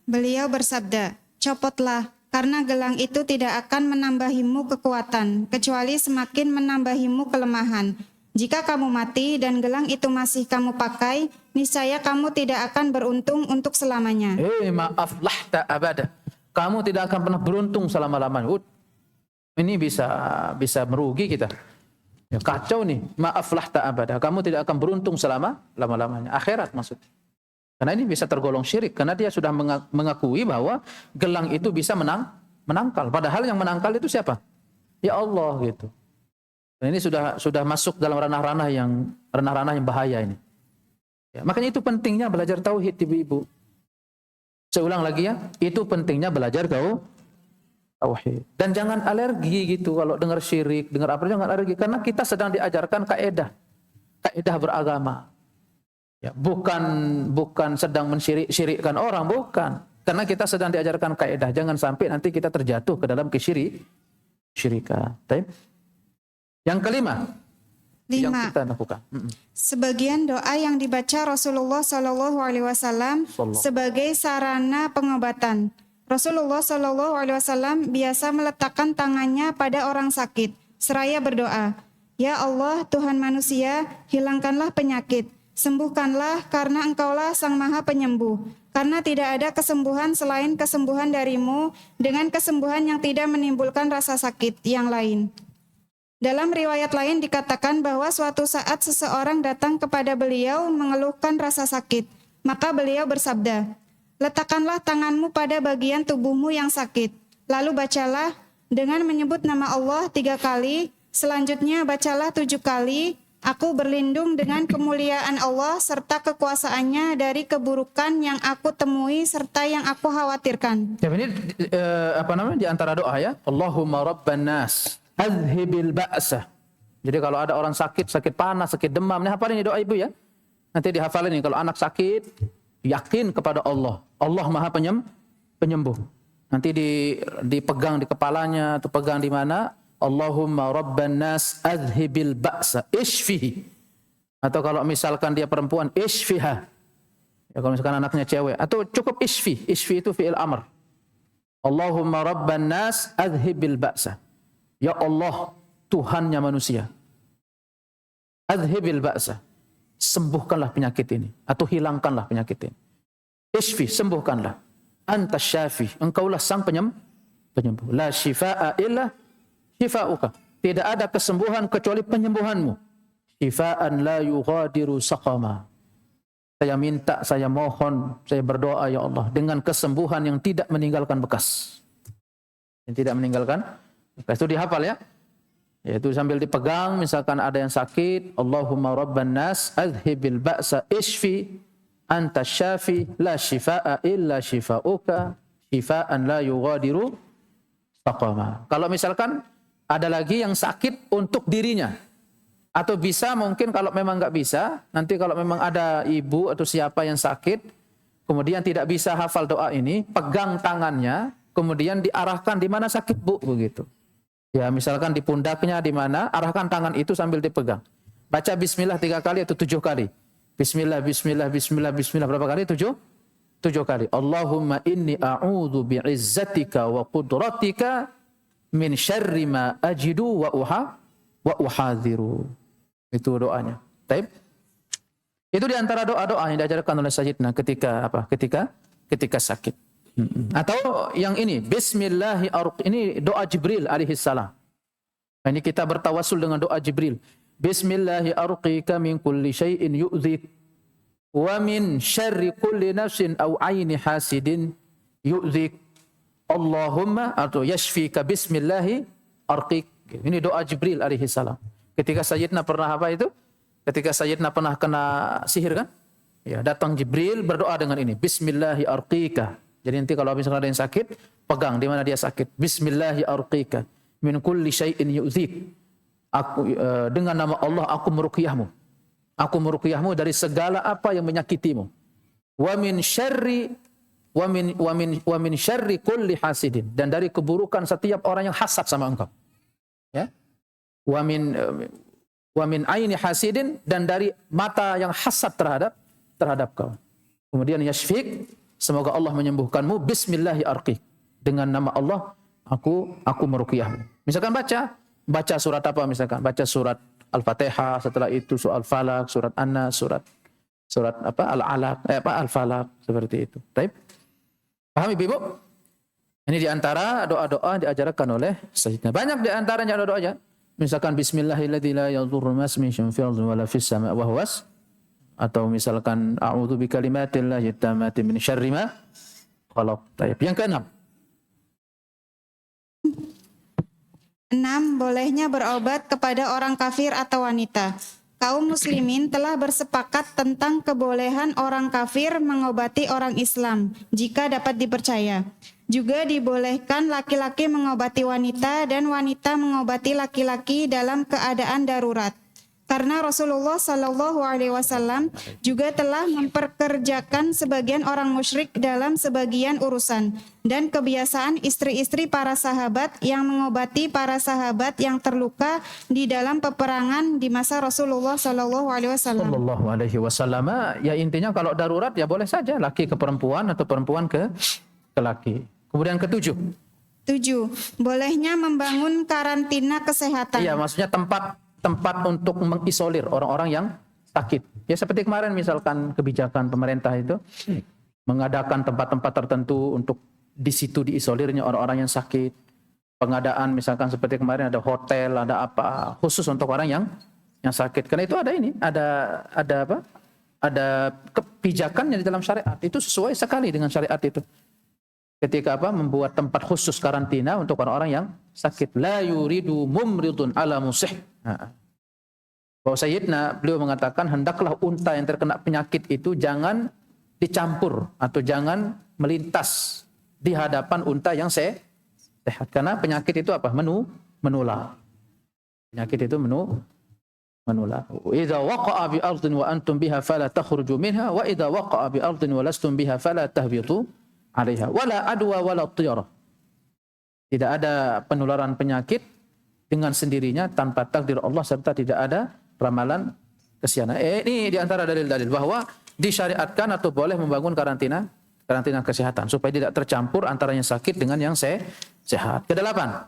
Beliau bersabda, copotlah, karena gelang itu tidak akan menambahimu kekuatan, kecuali semakin menambahimu kelemahan. Jika kamu mati dan gelang itu masih kamu pakai, niscaya kamu tidak akan beruntung untuk selamanya. Ma'aflahta abada. Kamu tidak akan pernah beruntung selama-lamanya. Ini bisa merugi kita. Ya, kacau nih. Ma'aflahta abada. Kamu tidak akan beruntung selama-lamanya. Akhirat maksudnya. Karena ini bisa tergolong syirik. Karena dia sudah mengakui bahwa gelang itu bisa menangkal. Padahal yang menangkal itu siapa? Ya Allah gitu. Dan ini sudah masuk dalam ranah-ranah yang bahaya ini. Ya, makanya itu pentingnya belajar tauhid ibu-ibu. Saya ulang lagi ya. Itu pentingnya belajar tauhid. Dan jangan alergi gitu kalau dengar syirik, dengar apa, jangan alergi. Karena kita sedang diajarkan kaidah beragama. Ya, bukan sedang mensyirikkan orang, bukan. Karena kita sedang diajarkan kaidah. Jangan sampai nanti kita terjatuh ke dalam kesyirikan. Yang kelima, yang kita lakukan. Sebagian doa yang dibaca Rasulullah Shallallahu Alaihi Wasallam sebagai sarana pengobatan. Rasulullah Shallallahu Alaihi Wasallam biasa meletakkan tangannya pada orang sakit, seraya berdoa, Ya Allah, Tuhan manusia, hilangkanlah penyakit, sembuhkanlah karena Engkaulah Sang Maha Penyembuh. karena tidak ada kesembuhan selain kesembuhan darimu dengan kesembuhan yang tidak menimbulkan rasa sakit yang lain. Dalam riwayat lain dikatakan bahwa suatu saat seseorang datang kepada beliau mengeluhkan rasa sakit. Maka beliau bersabda, "Letakkanlah tanganmu pada bagian tubuhmu yang sakit. Lalu bacalah dengan menyebut nama Allah 3 kali. Selanjutnya bacalah 7 kali. Aku berlindung dengan kemuliaan Allah serta kekuasaannya dari keburukan yang aku temui serta yang aku khawatirkan." Ya, ini di antara doa ya. Allahumma rabban nas azhibil ba'sa. Jadi kalau ada orang sakit panas, sakit demam, ini hafal ini doa ibu ya. Nanti dihafalin ini kalau anak sakit, yakin kepada Allah. Allah Maha penyembuh. Nanti dipegang di kepalanya atau pegang di mana? Allahumma rabban nas azhibil ba'sa ishfihi. Atau kalau misalkan dia perempuan, ishfiha. Ya, kalau misalkan anaknya cewek atau cukup ishfi. Ishfi itu fi'il amr. Allahumma rabban nas azhibil ba'sa. Ya Allah, Tuhannya manusia. Adhibil ba'sa. Sembuhkanlah penyakit ini. Atau hilangkanlah penyakit ini. Ishfi, sembuhkanlah. Anta syafi. Engkaulah sang penyembuh. La shifa'a illa shifa'uka. Tidak ada kesembuhan kecuali penyembuhanmu. Shifa'an la yughadiru saqama. Saya minta, saya mohon, saya berdoa ya Allah. Dengan kesembuhan yang tidak meninggalkan bekas. Yang tidak meninggalkan itu dihafal ya. Yaitu sambil dipegang, misalkan ada yang sakit, Allahumma rabban nas adhibil ba'sa ishfi anta syafi la shifaa'a illa shifa'uka shifaan la yughadiru saqama. Kalau misalkan ada lagi yang sakit untuk dirinya, atau bisa mungkin kalau memang enggak bisa, nanti kalau memang ada ibu atau siapa yang sakit kemudian tidak bisa hafal doa ini, pegang tangannya, kemudian diarahkan di mana sakit bu, begitu. Ya, misalkan di pundaknya di mana, arahkan tangan itu sambil dipegang. Baca bismillah 3 kali atau 7 kali. Bismillah, bismillah, bismillah, bismillah. Berapa kali? 7 kali. Allahumma inni a'udzu bi'izzatika wa qudratika min syarri ma ajidu wa uhadhiru. Itu doanya. Baik. Itu di antara doa-doa yang diajarkan oleh Sayyidina ketika apa? Ketika sakit. Atau yang ini, ini doa Jibril alaihi salam. Ini kita bertawassul dengan doa Jibril. Bismillahi arqika min kulli syai'in yu'dhik wa min syarri kulli nafsin aw aini hasidin yu'dhik. Allahumma atau yashfika bismillahi arqik. Ini doa Jibril alaihi salam. Ketika Sayyidina pernah apa itu? Ketika Sayyidina pernah kena sihir kan? Ya, datang Jibril berdoa dengan ini. Bismillahi arqika. Jadi nanti kalau misalnya ada yang sakit, pegang di mana dia sakit. Bismillahi arqika min kulli syai'in yu'dhik. Aku dengan nama Allah aku meruqyahmu. Aku meruqyahmu dari segala apa yang menyakitimu. Wa min syarri kulli hasidin, dan dari keburukan setiap orang yang hasad sama engkau. Ya. Wa min aini hasidin, dan dari mata yang hasad terhadap kau. Kemudian yashfik, semoga Allah menyembuhkanmu. Bismillahi arqik, dengan nama Allah aku meruqyahmu. Misalkan baca surat apa, misalkan baca surat Al-Fatihah, setelah itu surat Al-Falaq, surat An-Nas, surat apa Al-Alaq, Al-Falaq, seperti itu. Baik. Paham Ibu? Ini di antara doa-doa diajarkan oleh Sayyidina. Banyak di antaranya doa-doanya. Misalkan bismillahilladzi la yadhurru ma ismihi syai'un fil ardi wa la fis sama'i wa huwas, atau misalkan a'udzu bikalimatillahi tammati min syarri ma khalaq. Baik. Yang keenam. 6. Bolehnya berobat kepada orang kafir atau wanita. Kaum muslimin telah bersepakat tentang kebolehan orang kafir mengobati orang Islam jika dapat dipercaya. Juga dibolehkan laki-laki mengobati wanita dan wanita mengobati laki-laki dalam keadaan darurat. Karena Rasulullah Shallallahu Alaihi Wasallam juga telah memperkerjakan sebagian orang musyrik dalam sebagian urusan, dan kebiasaan istri-istri para sahabat yang mengobati para sahabat yang terluka di dalam peperangan di masa Rasulullah Shallallahu Alaihi Wasallam. Ya intinya kalau darurat ya boleh saja laki ke perempuan atau perempuan ke laki. Kemudian ketujuh. 7. Bolehnya membangun karantina kesehatan. Iya, maksudnya tempat untuk mengisolir orang-orang yang sakit. Ya seperti kemarin misalkan kebijakan pemerintah itu, mengadakan tempat-tempat tertentu untuk di situ diisolirnya orang-orang yang sakit. Pengadaan misalkan seperti kemarin ada hotel, ada apa khusus untuk orang yang sakit. Karena itu ada ini, ada apa? Ada kebijakannya di dalam syariat. Itu sesuai sekali dengan syariat itu. Ketika apa? Membuat tempat khusus karantina untuk orang-orang yang sakit. La yuridu mumridun ala musih. Bahwa Sayyidina beliau mengatakan hendaklah unta yang terkena penyakit itu jangan dicampur atau jangan melintas di hadapan unta yang sehat. Karena penyakit itu apa? Menular. Penyakit itu menular. Idza waqa'a bi ardin wa antum biha fala takhruju minha wa idza waqa'a bi ardin wa lastum biha fala tahbitu 'alaiha wala adwa wala tiyarah. Tidak ada penularan penyakit dengan sendirinya tanpa takdir Allah serta tidak ada ramalan kesianan. Ini di antara dalil-dalil bahwa disyariatkan atau boleh membangun karantina kesehatan supaya tidak tercampur antara yang sakit dengan yang sehat. Kedelapan.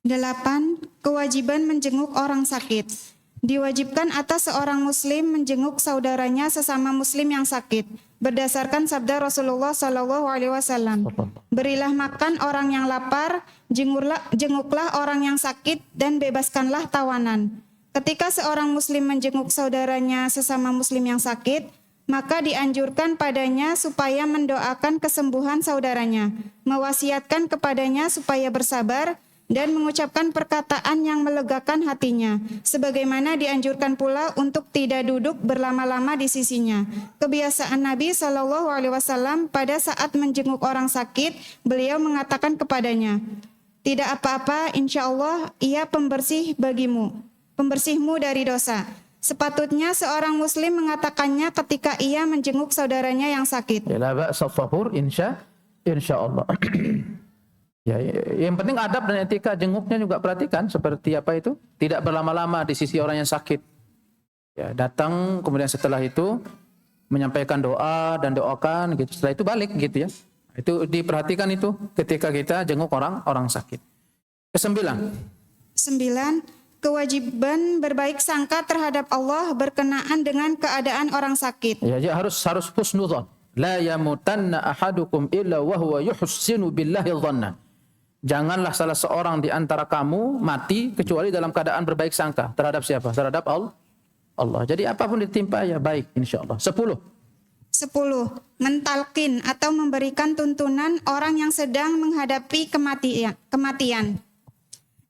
8. Kewajiban menjenguk orang sakit. Diwajibkan atas seorang muslim menjenguk saudaranya sesama muslim yang sakit. Berdasarkan sabda Rasulullah SAW, berilah makan orang yang lapar, jenguklah orang yang sakit, dan bebaskanlah tawanan. Ketika seorang muslim menjenguk saudaranya sesama muslim yang sakit, maka dianjurkan padanya supaya mendoakan kesembuhan saudaranya, mewasiatkan kepadanya supaya bersabar, dan mengucapkan perkataan yang melegakan hatinya, sebagaimana dianjurkan pula untuk tidak duduk berlama-lama di sisinya. Kebiasaan Nabi SAW pada saat menjenguk orang sakit, beliau mengatakan kepadanya, tidak apa-apa, insya Allah ia pembersih bagimu, pembersihmu dari dosa. Sepatutnya seorang muslim mengatakannya ketika ia menjenguk saudaranya yang sakit. La ba'sa tahur insya Allah. Ya, yang penting adab dan etika jenguknya juga perhatikan seperti apa itu, tidak berlama-lama di sisi orang yang sakit. Ya, datang kemudian setelah itu menyampaikan doa dan doakan gitu. Setelah itu balik gitu ya. Itu diperhatikan itu ketika kita jenguk orang sakit. Kesembilan. 9. Kewajiban berbaik sangka terhadap Allah berkenaan dengan keadaan orang sakit. Ya, harus husnudzon. La yamutanna ahadukum illa wa huwa yuhsinu billahi dhanna. Janganlah salah seorang di antara kamu mati kecuali dalam keadaan berbaik sangka terhadap siapa? Terhadap Allah. Jadi apapun ditimpa ya baik insyaallah. 10. Mentalkin atau memberikan tuntunan orang yang sedang menghadapi kematian.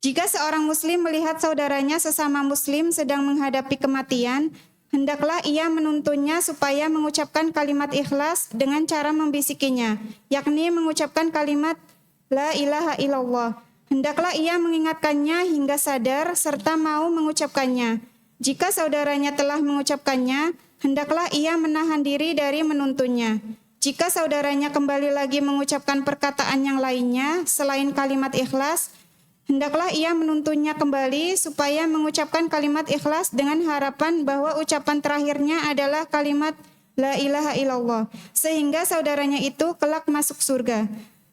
Jika seorang muslim melihat saudaranya sesama muslim sedang menghadapi kematian, hendaklah ia menuntunnya supaya mengucapkan kalimat ikhlas dengan cara membisikinya, yakni mengucapkan kalimat La ilaha illallah. Hendaklah ia mengingatkannya hingga sadar serta mau mengucapkannya. Jika saudaranya telah mengucapkannya, hendaklah ia menahan diri dari menuntunnya. Jika saudaranya kembali lagi mengucapkan perkataan yang lainnya selain kalimat ikhlas, hendaklah ia menuntunnya kembali supaya mengucapkan kalimat ikhlas dengan harapan bahwa ucapan terakhirnya adalah kalimat La ilaha illallah, sehingga saudaranya itu kelak masuk surga.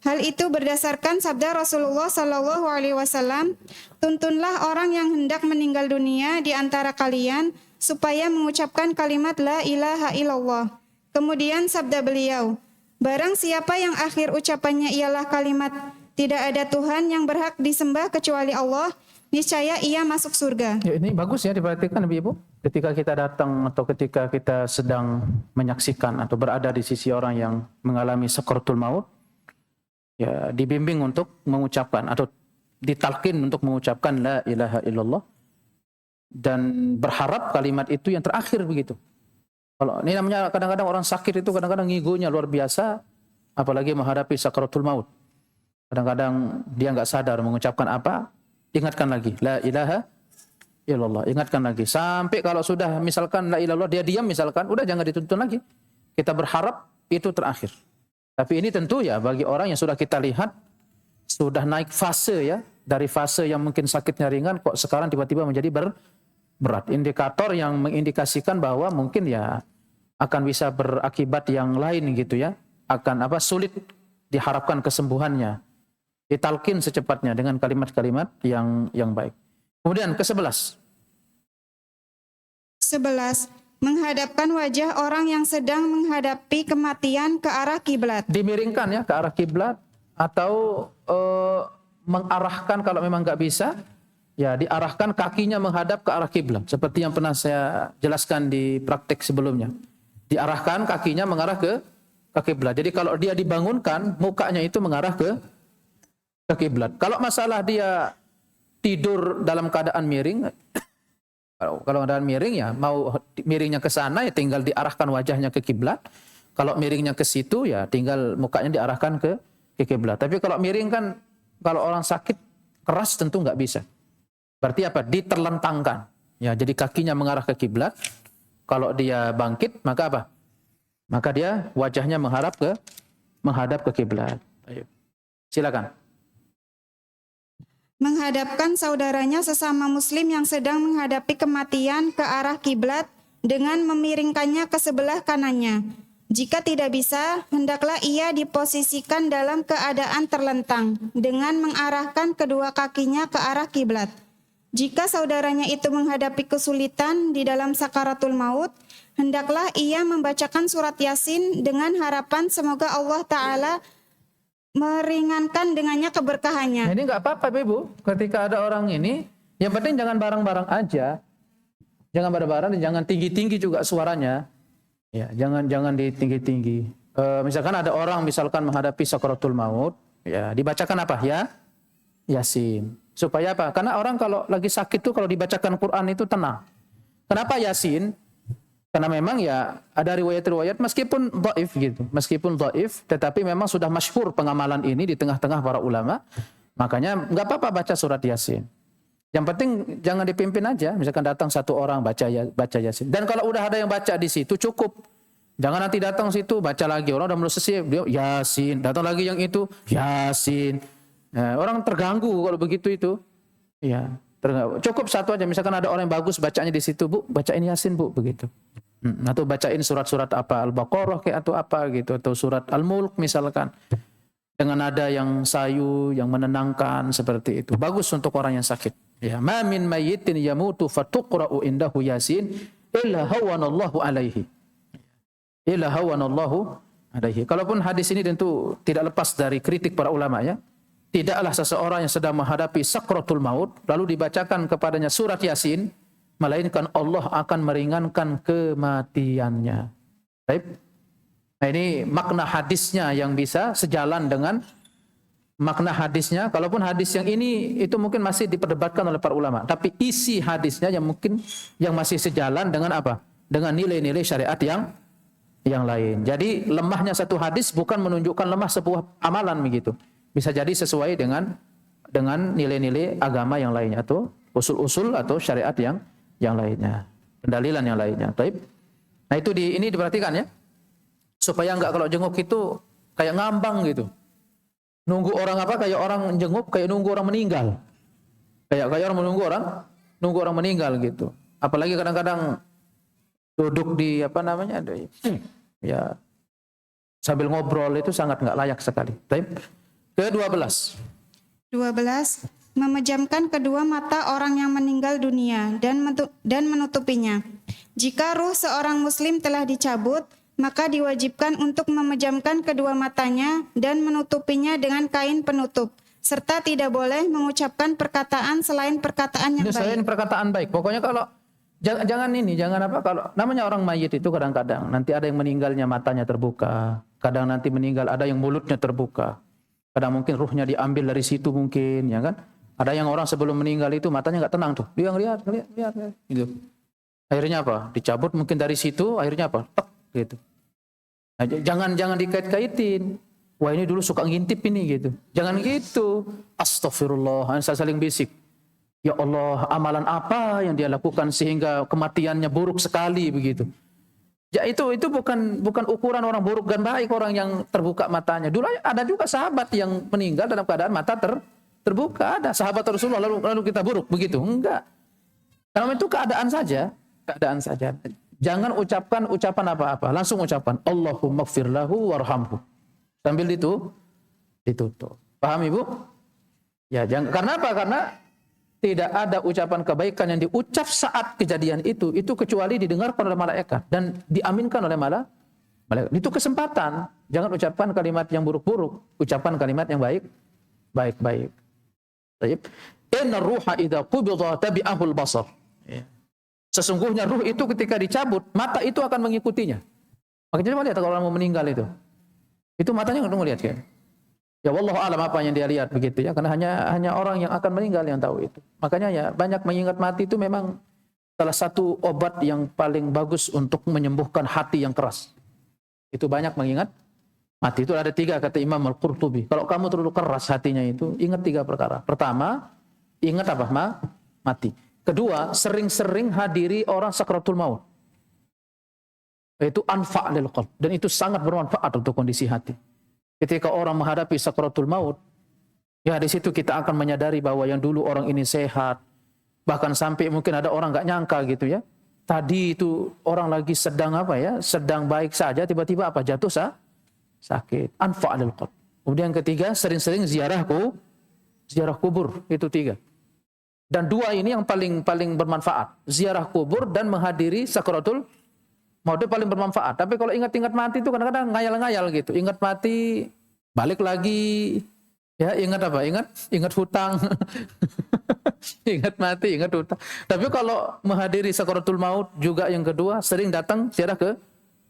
Hal itu berdasarkan sabda Rasulullah SAW, tuntunlah orang yang hendak meninggal dunia di antara kalian supaya mengucapkan kalimat La ilaha illallah. Kemudian sabda beliau, barang siapa yang akhir ucapannya ialah kalimat tidak ada Tuhan yang berhak disembah kecuali Allah, niscaya ia masuk surga. Ya, ini bagus ya diperhatikan Ibu. Ketika kita datang atau ketika kita sedang menyaksikan atau berada di sisi orang yang mengalami sakaratul maut, ya dibimbing untuk mengucapkan atau ditalkin untuk mengucapkan La ilaha illallah dan berharap kalimat itu yang terakhir begitu. Kalau ini namanya kadang-kadang orang sakit itu kadang-kadang ngigonya luar biasa, apalagi menghadapi sakaratul maut. Kadang-kadang dia enggak sadar mengucapkan apa, ingatkan lagi La ilaha illallah, ingatkan lagi sampai kalau sudah misalkan La ilaha illallah dia diam misalkan, udah jangan dituntun lagi. Kita berharap itu terakhir. Tapi ini tentu ya bagi orang yang sudah kita lihat sudah naik fase ya, dari fase yang mungkin sakitnya ringan kok sekarang tiba-tiba menjadi berat. Indikator yang mengindikasikan bahwa mungkin ya akan bisa berakibat yang lain gitu ya. Akan sulit diharapkan kesembuhannya. Ditalkin secepatnya dengan kalimat-kalimat yang baik. Kemudian ke-11. 11. menghadapkan wajah orang yang sedang menghadapi kematian ke arah kiblat. Dimiringkan ya ke arah kiblat, atau mengarahkan kalau memang nggak bisa, ya diarahkan kakinya menghadap ke arah kiblat. Seperti yang pernah saya jelaskan di praktek sebelumnya. Diarahkan kakinya mengarah ke kiblat. Jadi kalau dia dibangunkan, mukanya itu mengarah ke kiblat. Kalau masalah dia tidur dalam keadaan miring, kalau keadaan miring ya mau miringnya ke sana ya tinggal diarahkan wajahnya ke kiblat. Kalau miringnya ke situ ya tinggal mukanya diarahkan ke kiblat. Tapi kalau miring kan, kalau orang sakit keras tentu nggak bisa. Berarti apa? Diterlentangkan. Ya, jadi kakinya mengarah ke kiblat. Kalau dia bangkit maka apa? Maka dia wajahnya menghadap ke kiblat. Ayo. Silakan. Menghadapkan saudaranya sesama muslim yang sedang menghadapi kematian ke arah kiblat dengan memiringkannya ke sebelah kanannya. Jika tidak bisa, hendaklah ia diposisikan dalam keadaan terlentang dengan mengarahkan kedua kakinya ke arah kiblat. Jika saudaranya itu menghadapi kesulitan di dalam sakaratul maut, hendaklah ia membacakan surat Yasin dengan harapan semoga Allah Ta'ala meringankan dengannya keberkahannya. Nah, ini nggak apa-apa Ibu, ketika ada orang ini, yang penting jangan bareng-bareng aja, jangan bareng-bareng, jangan tinggi-tinggi juga suaranya, ya jangan ditinggi-tinggi. Misalkan ada orang misalkan menghadapi sakaratul maut, ya dibacakan apa ya? Yasin. Supaya apa? Karena orang kalau lagi sakit tuh kalau dibacakan Quran itu tenang. Kenapa Yasin? Karena memang ya ada riwayat-riwayat meskipun dhaif gitu. Meskipun dhaif tetapi memang sudah masyhur pengamalan ini di tengah-tengah para ulama. Makanya enggak apa-apa baca surat Yasin. Yang penting jangan dipimpin aja. Misalkan datang satu orang baca Yasin. Dan kalau udah ada yang baca di situ cukup. Jangan nanti datang situ baca lagi. Orang udah mulai selesai dia Yasin. Datang lagi yang itu Yasin. Nah, orang terganggu kalau begitu itu. Ya, terganggu. Cukup satu aja. Misalkan ada orang yang bagus bacanya di situ, Bu, bacain Yasin, Bu, begitu. Atau bacain surat-surat apa Al-Baqarah kayak atau apa gitu, atau surat Al-Mulk misalkan. Dengan nada yang sayu, yang menenangkan seperti itu. Bagus untuk orang yang sakit. Ya, ma min mayyitin yamutu fatuqra'u indahu Yasin illa hawanallahu alaihi. Illa hawanallahu alaihi. Kalaupun hadis ini tentu tidak lepas dari kritik para ulama ya. Tidaklah seseorang yang sedang menghadapi sakratul maut lalu dibacakan kepadanya surat Yasin, melainkan Allah akan meringankan kematiannya. Baik. Nah, ini makna hadisnya yang bisa sejalan dengan makna hadisnya. Kalaupun hadis yang ini itu mungkin masih diperdebatkan oleh para ulama, tapi isi hadisnya yang mungkin yang masih sejalan dengan apa? Dengan nilai-nilai syariat yang lain. Jadi lemahnya satu hadis bukan menunjukkan lemah sebuah amalan begitu. Bisa jadi sesuai dengan nilai-nilai agama yang lainnya atau usul-usul atau syariat yang lainnya, pendalilan yang lainnya. Baik. Nah, itu ini diperhatikan ya. Supaya enggak kalau jenguk itu kayak ngambang gitu. Nunggu orang apa? Kayak orang jenguk kayak nunggu orang meninggal. Kayak orang nunggu orang meninggal gitu. Apalagi kadang-kadang duduk di apa namanya? Ya sambil ngobrol itu sangat enggak layak sekali. Baik. Ke-12. 12. Memejamkan kedua mata orang yang meninggal dunia dan menutupinya. Jika ruh seorang muslim telah dicabut, maka diwajibkan untuk memejamkan kedua matanya dan menutupinya dengan kain penutup, serta tidak boleh mengucapkan perkataan selain perkataan yang baik. Selain perkataan baik. Pokoknya kalau jangan apa, kalau namanya orang mayit itu kadang-kadang nanti ada yang meninggalnya matanya terbuka, kadang nanti meninggal ada yang mulutnya terbuka. Kadang mungkin ruhnya diambil dari situ mungkin, ya kan? Ada yang orang sebelum meninggal itu matanya nggak tenang tuh. Dia lihat gitu. Akhirnya apa? Dicabut mungkin dari situ, akhirnya apa? Tek gitu. Nah, jangan dikait-kaitin. Wah, ini dulu suka ngintip ini gitu. Jangan gitu. Astagfirullah, saya saling bisik. Ya Allah, amalan apa yang dia lakukan sehingga kematiannya buruk sekali begitu. Ya itu bukan ukuran orang buruk dan baik orang yang terbuka matanya. Dulu ada juga sahabat yang meninggal dalam keadaan mata terbuka, ada sahabat Rasulullah lalu kita buruk begitu. Enggak. Karena itu keadaan saja. Jangan ucapkan ucapan apa-apa, langsung ucapan Allahumma ighfir lahu warhamhu. Sambil ditutup. Paham Ibu? Ya, jangan, karena apa? Karena tidak ada ucapan kebaikan yang diucap saat kejadian itu kecuali didengarkan oleh malaikat dan diaminkan oleh malaikat. Itu kesempatan. Jangan ucapkan kalimat yang buruk-buruk, ucapkan kalimat yang baik-baik. Baik. Inna ruha idza qubida tabi'ahul basar. Sesungguhnya ruh itu ketika dicabut, mata itu akan mengikutinya. Makanya coba lihat kalau orang mau meninggal itu matanya enggak melihat kan. Ya wallahu alam apa yang dia lihat begitu ya, karena hanya orang yang akan meninggal yang tahu itu. Makanya ya banyak mengingat mati itu memang salah satu obat yang paling bagus untuk menyembuhkan hati yang keras. Itu banyak mengingat mati. Itu ada 3 kata Imam Al-Qurtubi. Kalau kamu terlalu keras hatinya itu, ingat 3 perkara. Pertama, ingat apa? Mati. Kedua, sering-sering hadiri orang sakratul maut. Itu anfa' lil qalb, dan itu sangat bermanfaat untuk kondisi hati. Ketika orang menghadapi sakratul maut, ya di situ kita akan menyadari bahwa yang dulu orang ini sehat, bahkan sampai mungkin ada orang enggak nyangka gitu ya. Tadi itu orang lagi sedang sedang baik saja, tiba-tiba jatuh sakit. Anfa' lil qalb. Kemudian yang ketiga, sering-sering ziarah kubur. Itu 3. Dan 2 ini yang paling bermanfaat. Ziarah kubur dan menghadiri sakratul maut itu paling bermanfaat. Tapi kalau ingat-ingat mati itu kadang-kadang ngayal-ngayal gitu. Ingat mati, balik lagi. Ya, ingat apa? Ingat hutang. Ingat mati, ingat hutang. Tapi kalau menghadiri sakratul maut juga yang kedua, sering datang ziarah ke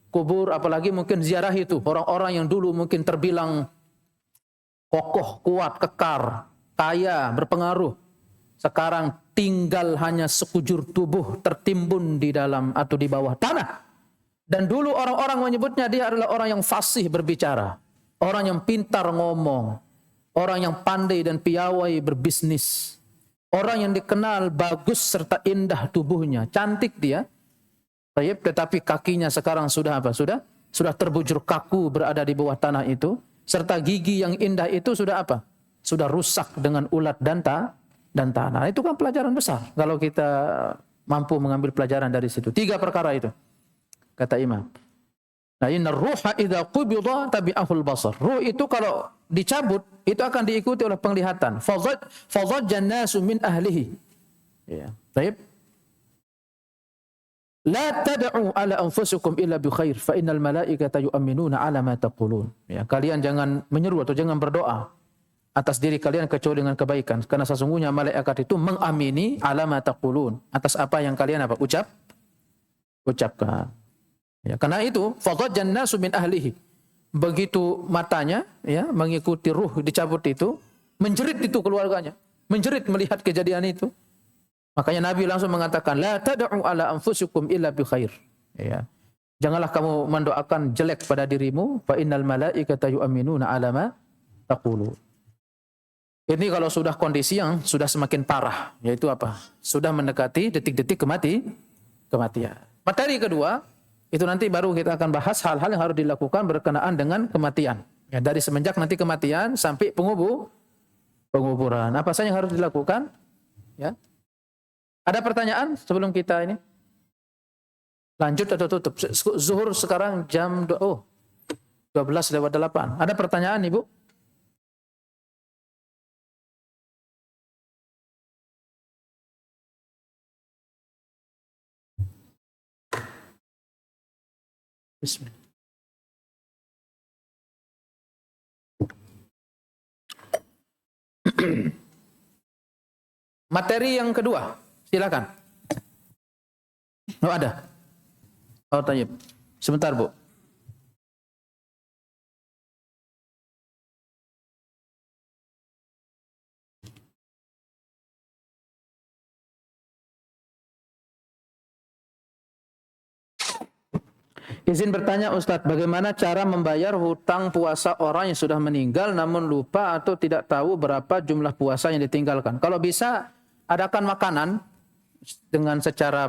kubur, apalagi mungkin ziarah itu orang-orang yang dulu mungkin terbilang kokoh, kuat, kekar, kaya, berpengaruh. Sekarang tinggal hanya sekujur tubuh tertimbun di dalam atau di bawah tanah. Dan dulu orang-orang menyebutnya dia adalah orang yang fasih berbicara, orang yang pintar ngomong, orang yang pandai dan piawai berbisnis, orang yang dikenal bagus serta indah tubuhnya, cantik dia. Tetapi kakinya sekarang sudah Sudah terbujur kaku berada di bawah tanah itu, serta gigi yang indah itu sudah Sudah rusak dengan ulat dan tanah. Itu kan pelajaran besar kalau kita mampu mengambil pelajaran dari situ. 3 perkara itu, kata Imam. Nah, inna ruha idza qubida tabi'ahul basar. Ruh itu kalau dicabut itu akan diikuti oleh penglihatan. Fadhajjan nasu min ahlihi. Ya. Baik. La tad'u ala anfusikum illa bi khair fa innal malaikata yu'minuna ala ma taqulun. Ya, kalian jangan menyeru atau jangan berdoa atas diri kalian kecuali dengan kebaikan, karena sesungguhnya malaikat itu mengamini ala ma taqulun, atas apa yang kalian ucapkan. Ya, karena itu fadhajjan nasu min ahlihi. Begitu matanya mengikuti ruh dicabut itu, menjerit itu keluarganya, menjerit melihat kejadian itu. Makanya Nabi langsung mengatakan la tad'u ala anfusikum illa bi khair. Ya. Janganlah kamu mendoakan jelek pada dirimu, fa innal malaikata yu'minuna ala ma taqulun. Ini kalau sudah kondisi yang sudah semakin parah, yaitu sudah mendekati detik-detik kematian. Materi kedua, itu nanti baru kita akan bahas hal-hal yang harus dilakukan berkenaan dengan kematian. Ya, dari semenjak nanti kematian sampai penguburan. Apa saja yang harus dilakukan? Ya. Ada pertanyaan sebelum kita ini? Lanjut atau tutup? Zuhur sekarang jam 12:08. Ada pertanyaan, Ibu? Bismillah. Materi yang kedua, silakan. Ada. Tayyib. Sebentar, Bu. Izin bertanya Ustadz, bagaimana cara membayar hutang puasa orang yang sudah meninggal namun lupa atau tidak tahu berapa jumlah puasa yang ditinggalkan? Kalau bisa, adakan makanan dengan secara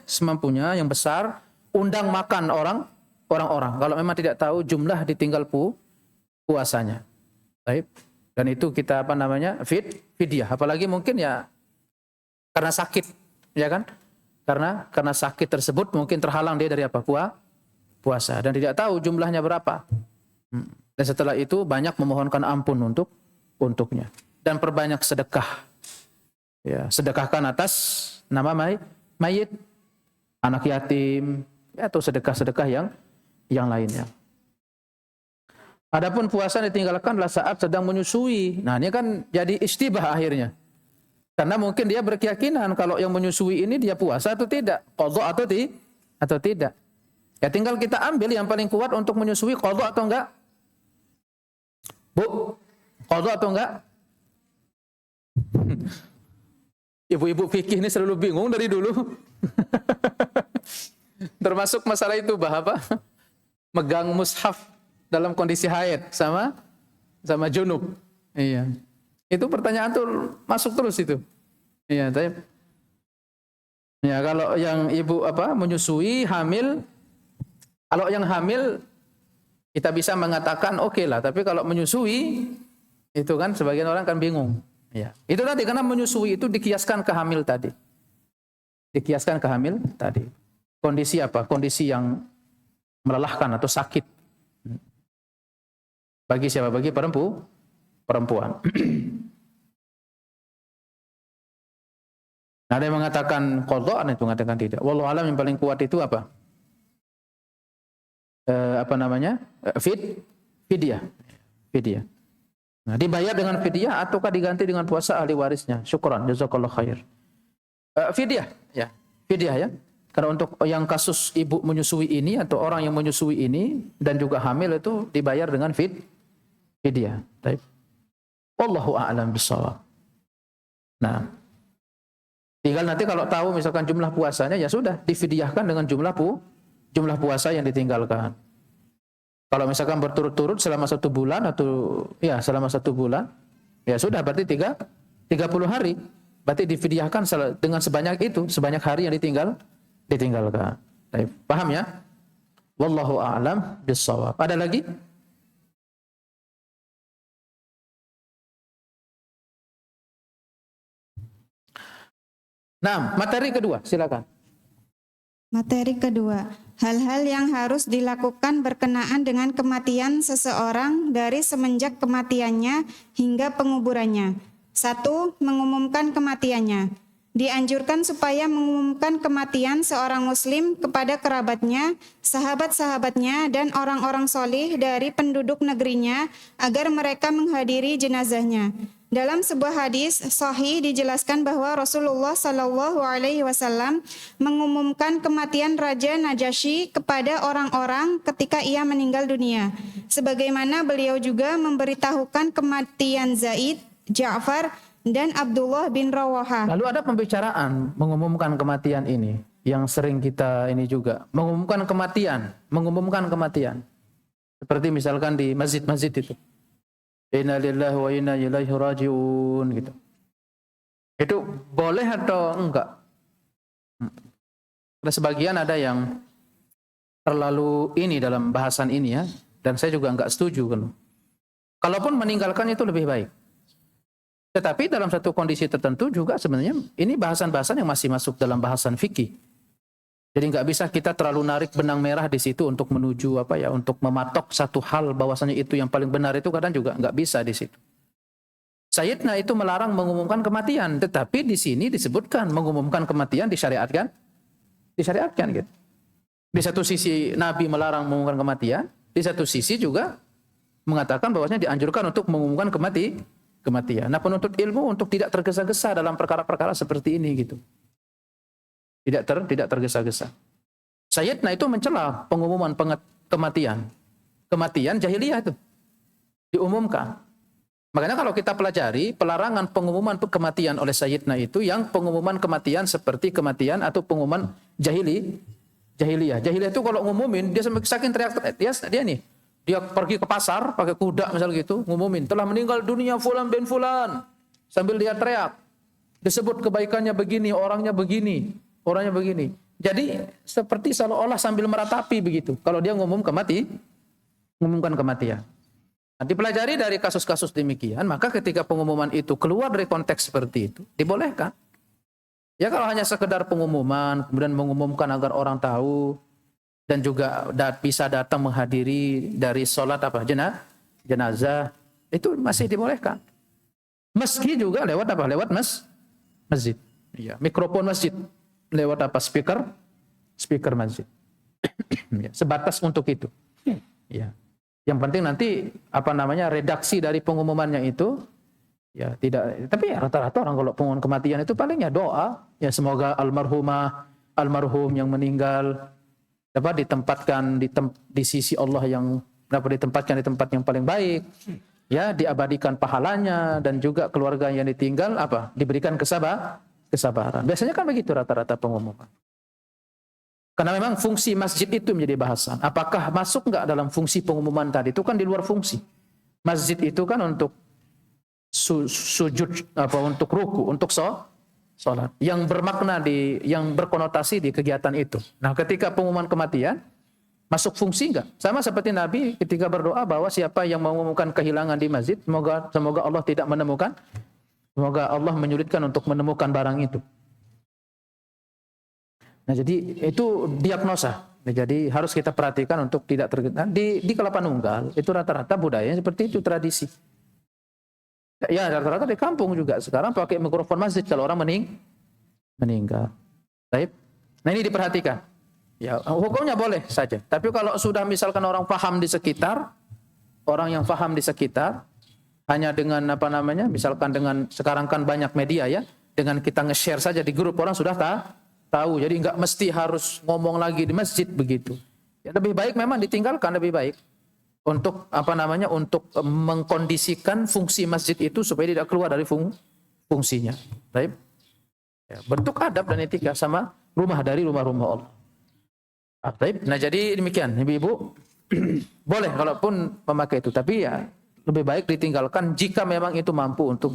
semampunya yang besar, undang makan orang-orang. Kalau memang tidak tahu jumlah ditinggal puasanya. Baik. Dan itu kita fidyah. Apalagi mungkin karena sakit, ya kan? Karena sakit tersebut mungkin terhalang dia dari puasa dan tidak tahu jumlahnya berapa. Dan setelah itu banyak memohonkan ampun untuknya. dan perbanyak sedekah. Ya, sedekahkan atas nama mayit, anak yatim, atau sedekah-sedekah yang lainnya. Adapun puasa ditinggalkanlah saat sedang menyusui. Nah, ini kan jadi istibah akhirnya. Karena mungkin dia berkeyakinan kalau yang menyusui ini dia puasa atau tidak, qadha atau tidak. Ya tinggal kita ambil yang paling kuat untuk menyusui, qadha atau enggak? Bu, qadha atau enggak? Ibu-ibu fikih ini selalu bingung dari dulu. Termasuk masalah itu apa? Megang mushaf dalam kondisi haid sama junub. Iya. Itu pertanyaan tuh masuk terus itu. Iya, tapi ya kalau yang ibu menyusui, hamil, kalau yang hamil kita bisa mengatakan oke lah, tapi kalau menyusui itu kan sebagian orang kan bingung. Ya. Itu tadi karena menyusui itu dikiaskan ke hamil tadi. Dikiaskan ke hamil tadi. Kondisi apa? Kondisi yang melelahkan atau sakit. Bagi siapa? Bagi perempuan. Ada yang mengatakan qadha, ada yang mengatakan tidak. Wallahu alam, yang paling kuat itu apa? Fidyah. Nah, dibayar dengan fidyah ataukah diganti dengan puasa ahli warisnya? Syukran, jazakallahu khair. Fidyah ya. Karena untuk yang kasus ibu menyusui ini atau orang yang menyusui ini dan juga hamil itu dibayar dengan fidyah. Baik. Wallahu a'lam bishawab. Nah, tinggal nanti kalau tahu misalkan jumlah puasanya ya sudah difidyahkan dengan jumlah puasa yang ditinggalkan. Kalau misalkan berturut-turut selama 1 bulan atau ya selama 1 bulan ya sudah berarti 30 hari. Berarti difidyahkan dengan sebanyak hari yang ditinggalkan. Baik, paham ya? Wallahu a'lam bishawab. Ada lagi? Nah, materi kedua, silakan. Materi kedua, hal-hal yang harus dilakukan berkenaan dengan kematian seseorang dari semenjak kematiannya hingga penguburannya. 1. Mengumumkan kematiannya. Dianjurkan supaya mengumumkan kematian seorang muslim kepada kerabatnya, sahabat-sahabatnya, dan orang-orang solih dari penduduk negerinya agar mereka menghadiri jenazahnya. Dalam sebuah hadis sahih dijelaskan bahwa Rasulullah Shallallahu Alaihi Wasallam mengumumkan kematian Raja Najasyi kepada orang-orang ketika ia meninggal dunia. Sebagaimana beliau juga memberitahukan kematian Zaid, Ja'far, dan Abdullah bin Rawaha. Lalu ada pembicaraan mengumumkan kematian ini yang sering kita ini juga mengumumkan kematian. Seperti misalkan di masjid-masjid itu. Inna lillahi wa inna ilaihi raji'un gitu. Itu boleh atau enggak? Ada sebagian ada yang terlalu ini dalam bahasan ini ya, dan saya juga enggak setuju kan. Kalaupun meninggalkan itu lebih baik. Tetapi dalam satu kondisi tertentu juga sebenarnya ini bahasan-bahasan yang masih masuk dalam bahasan fikih. Jadi nggak bisa kita terlalu narik benang merah di situ untuk menuju untuk mematok satu hal bahwasanya itu yang paling benar, itu kadang juga nggak bisa di situ. Sayyidina itu melarang mengumumkan kematian, tetapi di sini disebutkan mengumumkan kematian disyariatkan gitu. Di satu sisi Nabi melarang mengumumkan kematian, di satu sisi juga mengatakan bahwasanya dianjurkan untuk mengumumkan kematian. Nah, penuntut ilmu untuk tidak tergesa-gesa dalam perkara-perkara seperti ini gitu. Tidak tergesa-gesa. Sayyidina itu mencela pengumuman kematian. Kematian jahiliyah itu diumumkan. Makanya kalau kita pelajari pelarangan pengumuman kematian oleh Sayyidina itu yang pengumuman kematian seperti kematian atau pengumuman jahiliyah. Jahiliyah itu kalau ngumumin dia saking teriak dia pergi ke pasar pakai kuda misal gitu, ngumumin telah meninggal dunia fulan bin fulan sambil dia teriak. Disebut kebaikannya begini, orangnya begini. Jadi seperti seolah-olah sambil meratapi begitu. Kalau dia ngumumkan kematian. Nah, dipelajari dari kasus-kasus demikian, maka ketika pengumuman itu keluar dari konteks seperti itu, dibolehkan. Ya kalau hanya sekedar pengumuman, kemudian mengumumkan agar orang tahu dan juga bisa datang menghadiri dari sholat jenazah, itu masih dibolehkan. Meski juga lewat apa? Lewat masjid. Ya, mikrofon masjid. Lewat apa? Speaker masjid. Ya, sebatas untuk itu. Ya. Yang penting nanti redaksi dari pengumumannya itu ya tidak, tapi ya, rata-rata orang kalau pengumuman kematian itu paling ya doa, ya semoga almarhum yang meninggal dapat ditempatkan di sisi Allah yang dapat ditempatkan di tempat yang paling baik, ya diabadikan pahalanya, dan juga keluarga yang ditinggal diberikan kesabaran. Biasanya kan begitu rata-rata pengumuman. Karena memang fungsi masjid itu menjadi bahasan. Apakah masuk enggak dalam fungsi pengumuman tadi? Itu kan di luar fungsi. Masjid itu kan untuk sujud, untuk ruku, untuk salat. Yang bermakna yang berkonotasi di kegiatan itu. Nah, ketika pengumuman kematian, masuk fungsi enggak? Sama seperti Nabi ketika berdoa bahwa siapa yang mengumumkan kehilangan di masjid, semoga Allah tidak menemukan, semoga Allah menyulitkan untuk menemukan barang itu. Nah, jadi itu diagnosa. Nah, jadi harus kita perhatikan untuk tidak terkena. Di Kelapa Nunggal itu rata-rata budayanya seperti itu, tradisi. Ya, rata-rata di kampung juga sekarang pakai mikrofon masjid kalau orang meninggal. Baik. Nah, ini diperhatikan. Ya, hukumnya boleh saja. Tapi kalau sudah misalkan orang paham di sekitar, orang yang paham di sekitar hanya dengan misalkan dengan sekarang kan banyak media ya, dengan kita nge-share saja di grup orang sudah tahu. Jadi enggak mesti harus ngomong lagi di masjid begitu. Ya, lebih baik memang ditinggalkan, lebih baik. Untuk untuk mengkondisikan fungsi masjid itu supaya tidak keluar dari fungsinya. Baik. Ya, bentuk adab dan etika sama rumah-rumah Allah. Baik. Nah, jadi demikian ibu-ibu. Boleh kalaupun memakai itu, tapi ya lebih baik ditinggalkan jika memang itu mampu untuk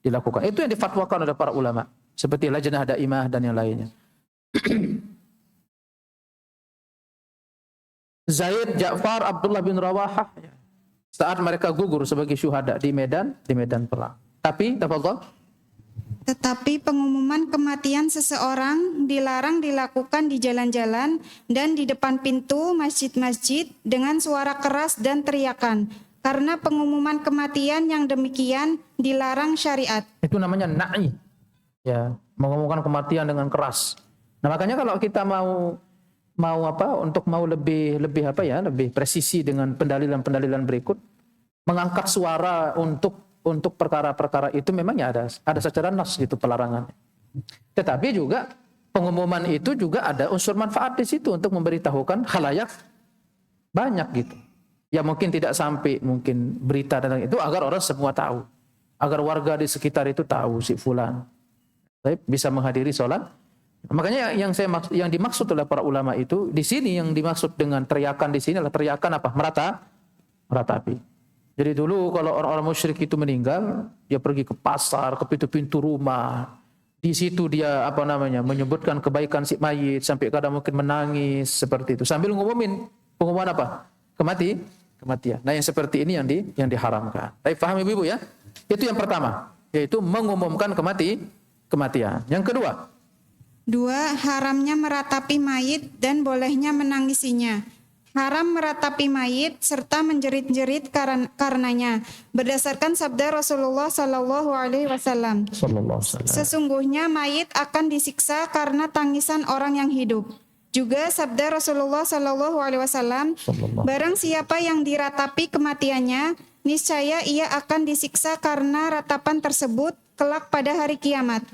dilakukan. Itu yang difatwakan oleh para ulama, seperti Lajnah Daimah dan yang lainnya. Zaid, Ja'far, Abdullah bin Rawahah saat mereka gugur sebagai syuhada di medan perang. Tetapi pengumuman kematian seseorang dilarang dilakukan di jalan-jalan dan di depan pintu masjid-masjid dengan suara keras dan teriakan. Karena pengumuman kematian yang demikian dilarang syariat. Itu namanya na'i. Ya, mengumumkan kematian dengan keras. Nah, makanya kalau kita mau lebih presisi dengan pendalilan berikut, mengangkat suara untuk perkara-perkara itu memang ya ada secara nas gitu pelarangannya. Tetapi juga pengumuman itu juga ada unsur manfaat di situ untuk memberitahukan khalayak banyak gitu. Ya mungkin tidak sampai mungkin berita tentang itu agar orang semua tahu, agar warga di sekitar itu tahu si fulan bisa menghadiri sholat. Makanya yang dimaksud oleh para ulama itu di sini, yang dimaksud dengan teriakan di sini adalah teriakan meratapi. Jadi dulu kalau orang-orang musyrik itu meninggal, dia pergi ke pasar, ke pintu-pintu rumah. Di situ dia menyebutkan kebaikan si mayit sampai kadang mungkin menangis seperti itu sambil pengumuman kematian. Nah, yang seperti ini yang diharamkan. Tapi paham ibu-ibu ya? Itu yang pertama, yaitu mengumumkan kematian. Yang kedua, 2. Haramnya meratapi mayit dan bolehnya menangisinya. Haram meratapi mayit serta menjerit-jerit karenanya. Berdasarkan sabda Rasulullah Sallallahu Alaihi Wasallam. Sesungguhnya mayit akan disiksa karena tangisan orang yang hidup. Juga sabda Rasulullah Sallallahu Alaihi Wasallam. Barang siapa yang diratapi kematiannya, niscaya ia akan disiksa karena ratapan tersebut kelak pada hari kiamat.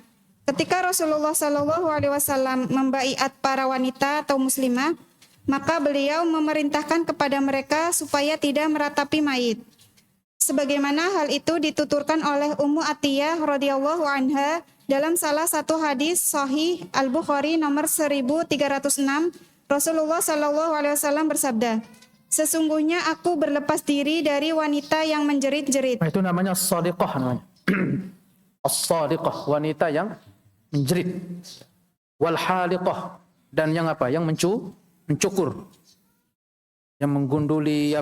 Ketika Rasulullah Shallallahu Alaihi Wasallam membaiat para wanita atau muslimah, maka beliau memerintahkan kepada mereka supaya tidak meratapi mayit. Sebagaimana hal itu dituturkan oleh Ummu Atiyah radhiyallahu anha dalam salah satu hadis Sahih Al-Bukhari nomor 1306, Rasulullah Shallallahu Alaihi Wasallam bersabda, sesungguhnya aku berlepas diri dari wanita yang menjerit-jerit. Itu namanya as-sadiqah namanya. As-sadiqah, wanita yang menjerit. Wal haliqah, dan yang mencukur. Yang menggunduli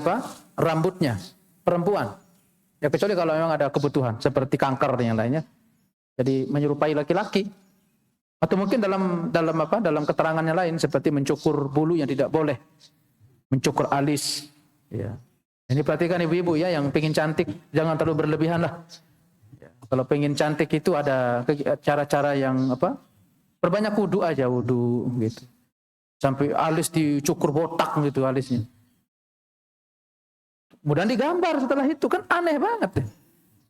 rambutnya, perempuan. Ya kecuali kalau memang ada kebutuhan seperti kanker dan yang lainnya. Jadi menyerupai laki-laki. Atau mungkin dalam keterangannya lain seperti mencukur bulu yang tidak boleh. Mencukur alis, ya. Ini perhatikan ibu-ibu ya yang pengin cantik, jangan terlalu berlebihan lah. Kalau pengen cantik itu ada cara-cara yang apa? Perbanyak wudu aja, wudu gitu. Sampai alis dicukur botak gitu alisnya. Kemudian digambar setelah itu, kan aneh banget deh.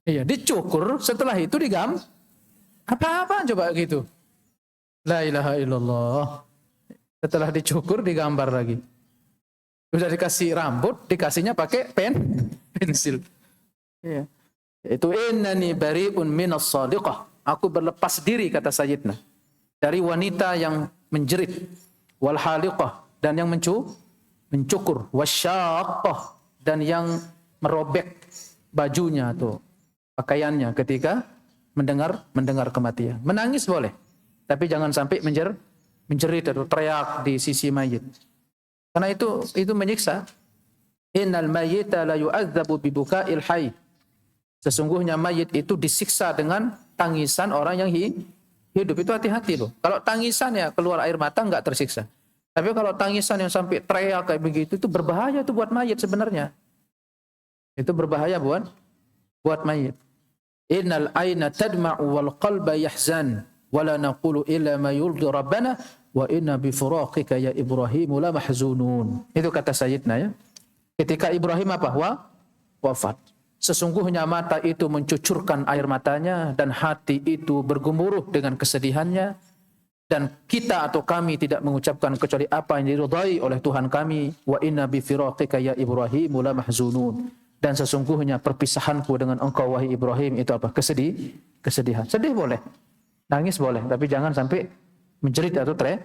Iya, dicukur setelah itu digambar. Apa-apa coba gitu. La ilaha illallah. Setelah dicukur digambar lagi. Sudah dikasih rambut, dikasihnya pakai pensil. Iya. Itu innani bari'un minas sadiqah. Aku berlepas diri, kata Sayyidina, dari wanita yang menjerit, wal haliqah, dan yang mencukur, wasyaqah, dan yang merobek bajunya atau pakaiannya ketika mendengar kematian. Menangis boleh, tapi jangan sampai menjerit atau teriak di sisi mayit. Karena itu menyiksa. Innal mayyita la yu'adzabu bi buka'il hayy. Sesungguhnya mayit itu disiksa dengan tangisan orang yang hidup. Itu hati-hati loh. Kalau tangisan ya keluar air mata enggak tersiksa. Tapi kalau tangisan yang sampai teriak kayak begitu itu berbahaya tuh buat mayit sebenarnya. Itu berbahaya buat mayit. Innal aina tadma'u wal qalba yahzan wala naqulu illa ma yurdi rabbana wa inna bi firaqika ya Ibrahim la mahzunun. Itu kata Sayyidina ya. Ketika Ibrahim wafat. Sesungguhnya mata itu mencucurkan air matanya dan hati itu bergemuruh dengan kesedihannya, dan kita atau kami tidak mengucapkan kecuali apa yang diridhai oleh Tuhan kami. Wa inna bi firaqika ya Ibrahim la mahzunun. Dan sesungguhnya perpisahanku dengan engkau wahai Ibrahim itu apa? Kesedihan. Sedih boleh, nangis boleh, tapi jangan sampai menjerit atau teriak.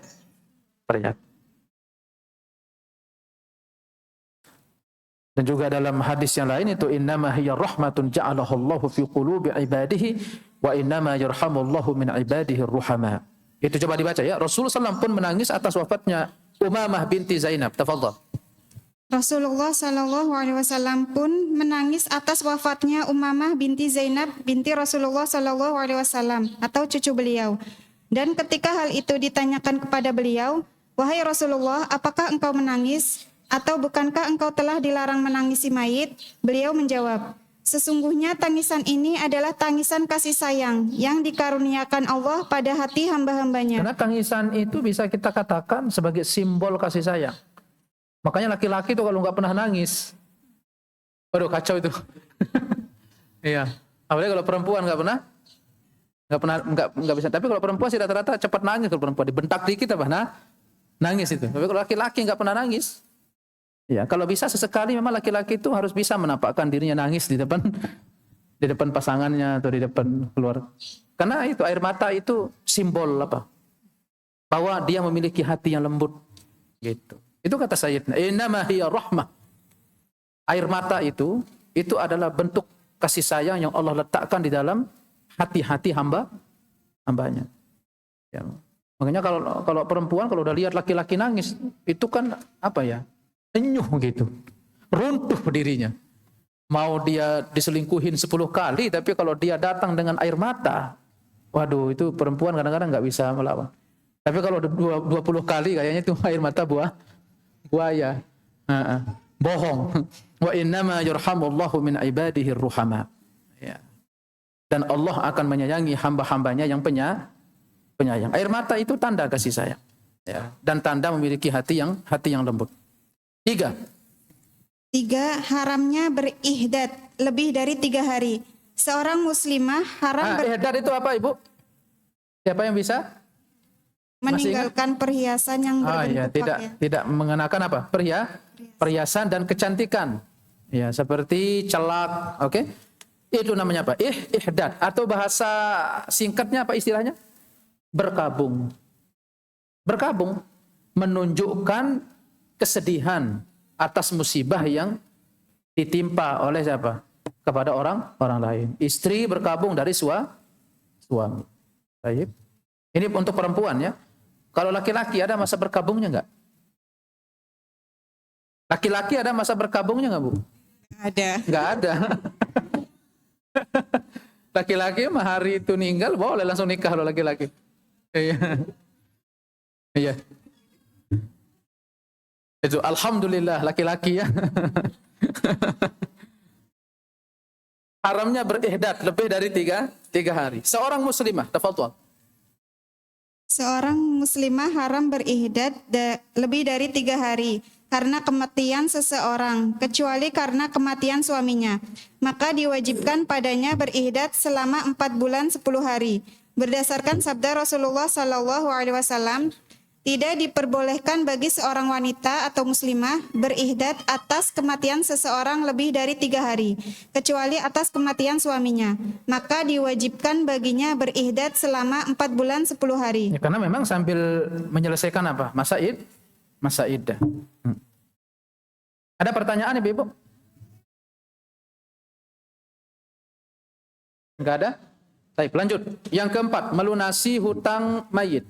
Dan juga dalam hadis yang lain itu innama hiya rahmatun ja'alahu Allahu fi qulubi ibadihi wa innama yarhamullahu min ibadihi ar-ruhama. Itu coba dibaca ya. Rasulullah SAW pun menangis atas wafatnya Umamah binti Zainab. Tafadhal. Rasulullah Shallallahu Alaihi Wasallam pun menangis atas wafatnya Umamah binti Zainab binti Rasulullah Shallallahu Alaihi Wasallam atau cucu beliau. Dan ketika hal itu ditanyakan kepada beliau, wahai Rasulullah, apakah engkau menangis? Atau bukankah engkau telah dilarang menangisi mayit? Beliau menjawab, sesungguhnya tangisan ini adalah tangisan kasih sayang yang dikaruniakan Allah pada hati hamba-hambanya. Karena tangisan itu bisa kita katakan sebagai simbol kasih sayang. Makanya laki-laki itu kalau nggak pernah nangis, waduh kacau itu. Iya. Apalagi kalau perempuan nggak bisa. Tapi kalau perempuan sih rata-rata cepat nangis. Kalau perempuan dibentak dikit apa, nangis itu. Tapi kalau laki-laki nggak pernah nangis. Ya, kalau bisa sesekali memang laki-laki itu harus bisa menampakkan dirinya nangis di depan pasangannya atau di depan keluarga. Karena itu air mata itu simbol apa? Bahwa dia memiliki hati yang lembut. Gitu. Itu kata Sayyidina, innama hiya rahmah. Air mata itu adalah bentuk kasih sayang yang Allah letakkan di dalam hati-hati hambanya. Ya. Makanya kalau perempuan kalau udah lihat laki-laki nangis, itu kan apa ya? Tenyuh gitu. Runtuh dirinya. Mau dia diselingkuhin 10 kali, tapi kalau dia datang dengan air mata, waduh itu perempuan kadang-kadang nggak bisa melawan. Tapi kalau 20 kali kayaknya itu air mata buaya. Bohong. Wa innama yarhamullahu min ibadihi ar-ruhama. Ya. Dan Allah akan menyayangi hamba-hambanya yang penyayang. Air mata itu tanda kasih sayang. Ya. Dan tanda memiliki hati yang lembut. 3. Haramnya berihdad lebih dari 3 hari. Seorang muslimah haram ihdad itu apa, Ibu? Siapa yang bisa? Meninggalkan perhiasan yang berbentuk tidak mengenakan apa? Perhiasan dan kecantikan. Ya, seperti celak, oke? Itu namanya apa? Ihdad atau bahasa singkatnya apa istilahnya? Berkabung. Berkabung menunjukkan kesedihan atas musibah yang ditimpa oleh siapa? Kepada orang lain. Istri berkabung dari suami. Baik. Ini untuk perempuan ya. Kalau laki-laki ada masa berkabungnya enggak? Laki-laki ada masa berkabungnya enggak, Bu? Ada. Enggak ada. Laki-laki mah hari itu meninggal boleh langsung nikah loh laki-laki. Iya. Iya. Itu alhamdulillah laki-laki ya. haramnya berihdad lebih dari tiga hari. Seorang muslimah, tafadhol. Seorang muslimah haram berihdad lebih dari 3 hari karena kematian seseorang, kecuali karena kematian suaminya. Maka diwajibkan padanya berihdad selama 4 bulan 10 hari. Berdasarkan sabda Rasulullah SAW, tidak diperbolehkan bagi seorang wanita atau muslimah berihdad atas kematian seseorang lebih dari 3 hari, kecuali atas kematian suaminya. Maka diwajibkan baginya berihdad selama 4 bulan 10 hari. Ya, karena memang sambil menyelesaikan apa? Masa iddah. Ada pertanyaan Ibu? Enggak ada? Baik, lanjut. Yang keempat, melunasi hutang mayit.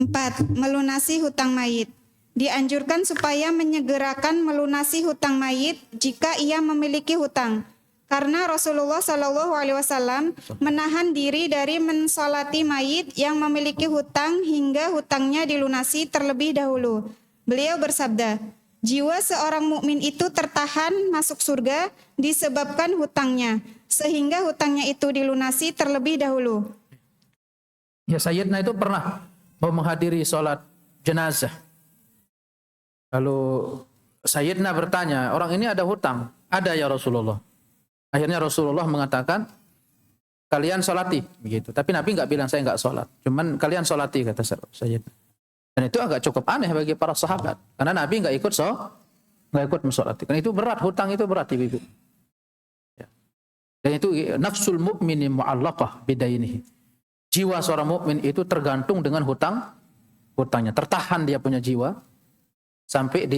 4. Melunasi hutang mayit. Dianjurkan supaya menyegerakan melunasi hutang mayit jika ia memiliki hutang. Karena Rasulullah SAW menahan diri dari mensolati mayit yang memiliki hutang hingga hutangnya dilunasi terlebih dahulu. Beliau bersabda, jiwa seorang mukmin itu tertahan masuk surga disebabkan hutangnya, sehingga hutangnya itu dilunasi terlebih dahulu. Ya, Sayyidina itu pernah mau menghadiri sholat jenazah. Lalu Sayyidina bertanya, orang ini ada hutang? Ada ya Rasulullah. Akhirnya Rasulullah mengatakan, kalian sholati. Begitu. Tapi Nabi nggak bilang saya nggak sholat. Cuman kalian sholati, kata Sayyidina. Dan itu agak cukup aneh bagi para sahabat. Karena Nabi nggak ikut mensolati. Karena itu berat, hutang itu berat Ibu. Ya. Dan itu nafsul mu'mini mu'allaqah bidainihi. Jiwa seorang mukmin itu tergantung dengan hutangnya. Tertahan dia punya jiwa sampai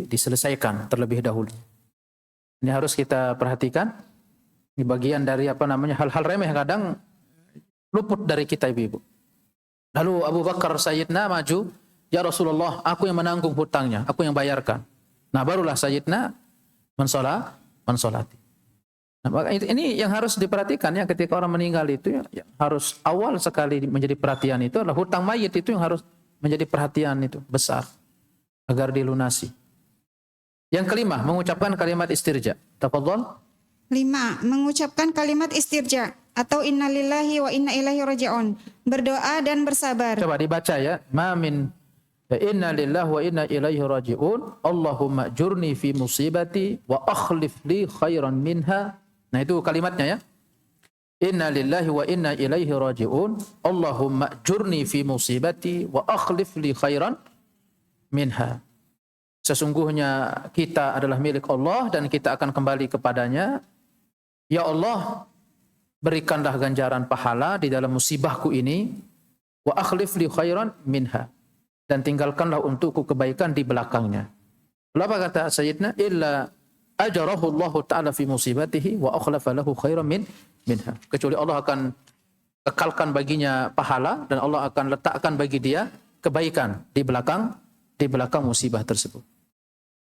diselesaikan terlebih dahulu. Ini harus kita perhatikan. Ini bagian dari hal-hal remeh kadang luput dari kita Ibu. Lalu Abu Bakar Sayyidina maju, ya Rasulullah, aku yang menanggung hutangnya, aku yang bayarkan. Nah, barulah Sayyidina mensolati. Nah, maka ini yang harus diperhatikan ya, ketika orang meninggal itu ya, harus awal sekali menjadi perhatian itu adalah hutang mayit, itu yang harus menjadi perhatian itu besar agar dilunasi. Yang kelima, mengucapkan kalimat istirja. Tafadhol. 5. Mengucapkan kalimat istirja atau innalillahi wa inna ilaihi raji'un. Berdoa dan bersabar. Coba dibaca ya. Ma min inna lillahi wa inna ilaihi raji'un. Allahumma jurni fi musibati wa akhlif li khairan minha. Nah, itu kalimatnya ya. Inna lillahi wa inna ilaihi raji'un. Allahumma jurni fi musibati wa akhlif li khairan minha. Sesungguhnya kita adalah milik Allah dan kita akan kembali kepadanya. Ya Allah, berikanlah ganjaran pahala di dalam musibahku ini. Wa akhlif li khairan minha. Dan tinggalkanlah untukku kebaikan di belakangnya. Lalu apa kata Sayyidina? Illa ajarahu Allah Ta'ala fi musibatihi wa akhlafa lahu khairan minha. Kecuali Allah akan kekalkan baginya pahala dan Allah akan letakkan bagi dia kebaikan di belakang musibah tersebut.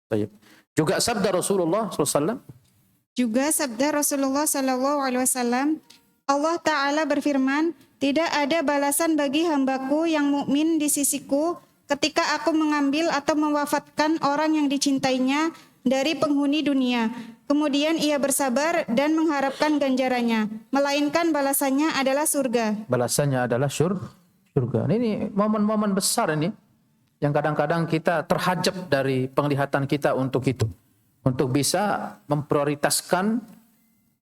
Baik. Juga sabda Rasulullah SAW. Juga sabda Rasulullah SAW, Allah Ta'ala berfirman, tidak ada balasan bagi hambaku yang mukmin di sisiku ketika aku mengambil atau mewafatkan orang yang dicintainya dari penghuni dunia. Kemudian ia bersabar dan mengharapkan ganjarannya, melainkan balasannya adalah surga. Balasannya adalah surga. Ini momen-momen besar ini yang kadang-kadang kita terhajab dari penglihatan kita untuk itu. Untuk bisa memprioritaskan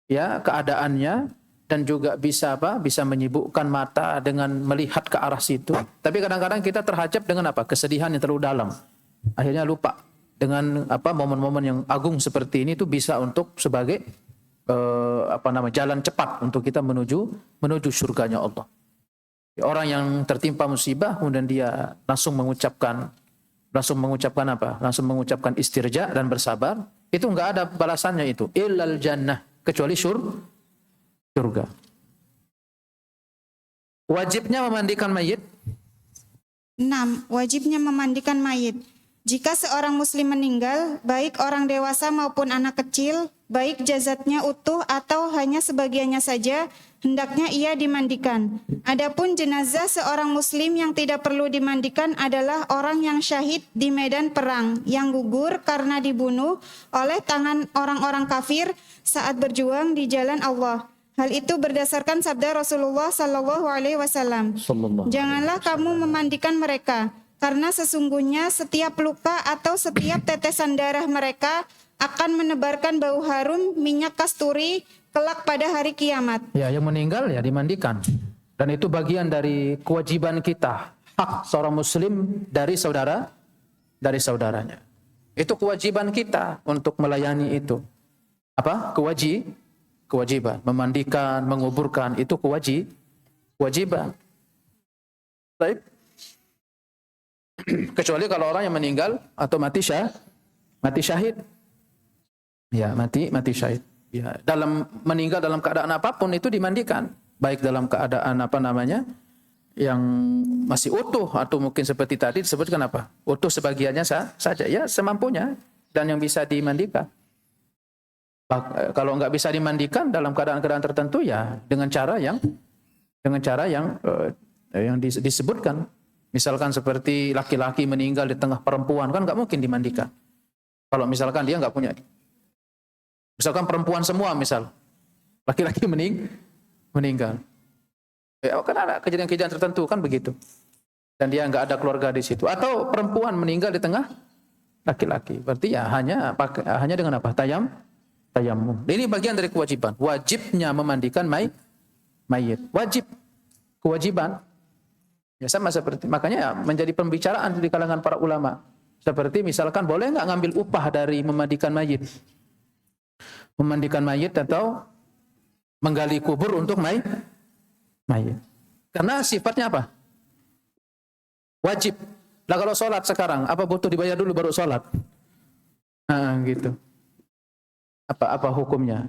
ya keadaannya dan juga bisa bisa menyibukkan mata dengan melihat ke arah situ. Tapi kadang-kadang kita terhajab dengan kesedihan yang terlalu dalam. Akhirnya lupa dengan momen-momen yang agung seperti ini itu bisa untuk sebagai jalan cepat untuk kita menuju surganya Allah. Orang yang tertimpa musibah kemudian dia langsung mengucapkan istirja dan bersabar, itu enggak ada balasannya itu illal jannah, kecuali surga. Wajibnya memandikan mayit. 6. Wajibnya memandikan mayit. Jika seorang muslim meninggal, baik orang dewasa maupun anak kecil, baik jasadnya utuh atau hanya sebagiannya saja, hendaknya ia dimandikan. Adapun jenazah seorang muslim yang tidak perlu dimandikan adalah orang yang syahid di medan perang, yang gugur karena dibunuh oleh tangan orang-orang kafir saat berjuang di jalan Allah. Hal itu berdasarkan sabda Rasulullah sallallahu alaihi wasallam. Janganlah kamu memandikan mereka, karena sesungguhnya setiap luka atau setiap tetesan darah mereka akan menebarkan bau harum minyak kasturi kelak pada hari kiamat. Ya, yang meninggal ya dimandikan. Dan itu bagian dari kewajiban kita, hak seorang muslim dari saudaranya. Itu kewajiban kita untuk melayani itu. Apa? Kewajiban. Memandikan, menguburkan, itu kewajiban. Baik. Kecuali kalau orang yang meninggal atau mati syahid. Ya, mati syahid. Ya, meninggal dalam keadaan apapun itu dimandikan. Baik dalam keadaan yang masih utuh atau mungkin seperti tadi disebutkan apa? Utuh sebagiannya saja, ya semampunya dan yang bisa dimandikan. Kalau enggak bisa dimandikan dalam keadaan-keadaan tertentu ya dengan cara yang disebutkan. Misalkan seperti laki-laki meninggal di tengah perempuan kan enggak mungkin dimandikan. Kalau misalkan dia enggak punya, misalkan perempuan semua laki-laki meninggal. Ya, kan ada kejadian-kejadian tertentu kan begitu. Dan dia enggak ada keluarga di situ. Atau perempuan meninggal di tengah laki-laki. Berarti ya hanya dengan apa? Tayamum. Ini bagian dari kewajiban. Wajibnya memandikan mayit. Kewajiban. Ya sama seperti, makanya ya, menjadi pembicaraan di kalangan para ulama. Seperti misalkan boleh enggak ngambil upah dari memandikan mayit? Memandikan mayit atau menggali kubur untuk mayit. Karena sifatnya apa? Wajib. Lah kalau sholat sekarang, apa butuh dibayar dulu baru sholat? Nah, gitu. Apa hukumnya?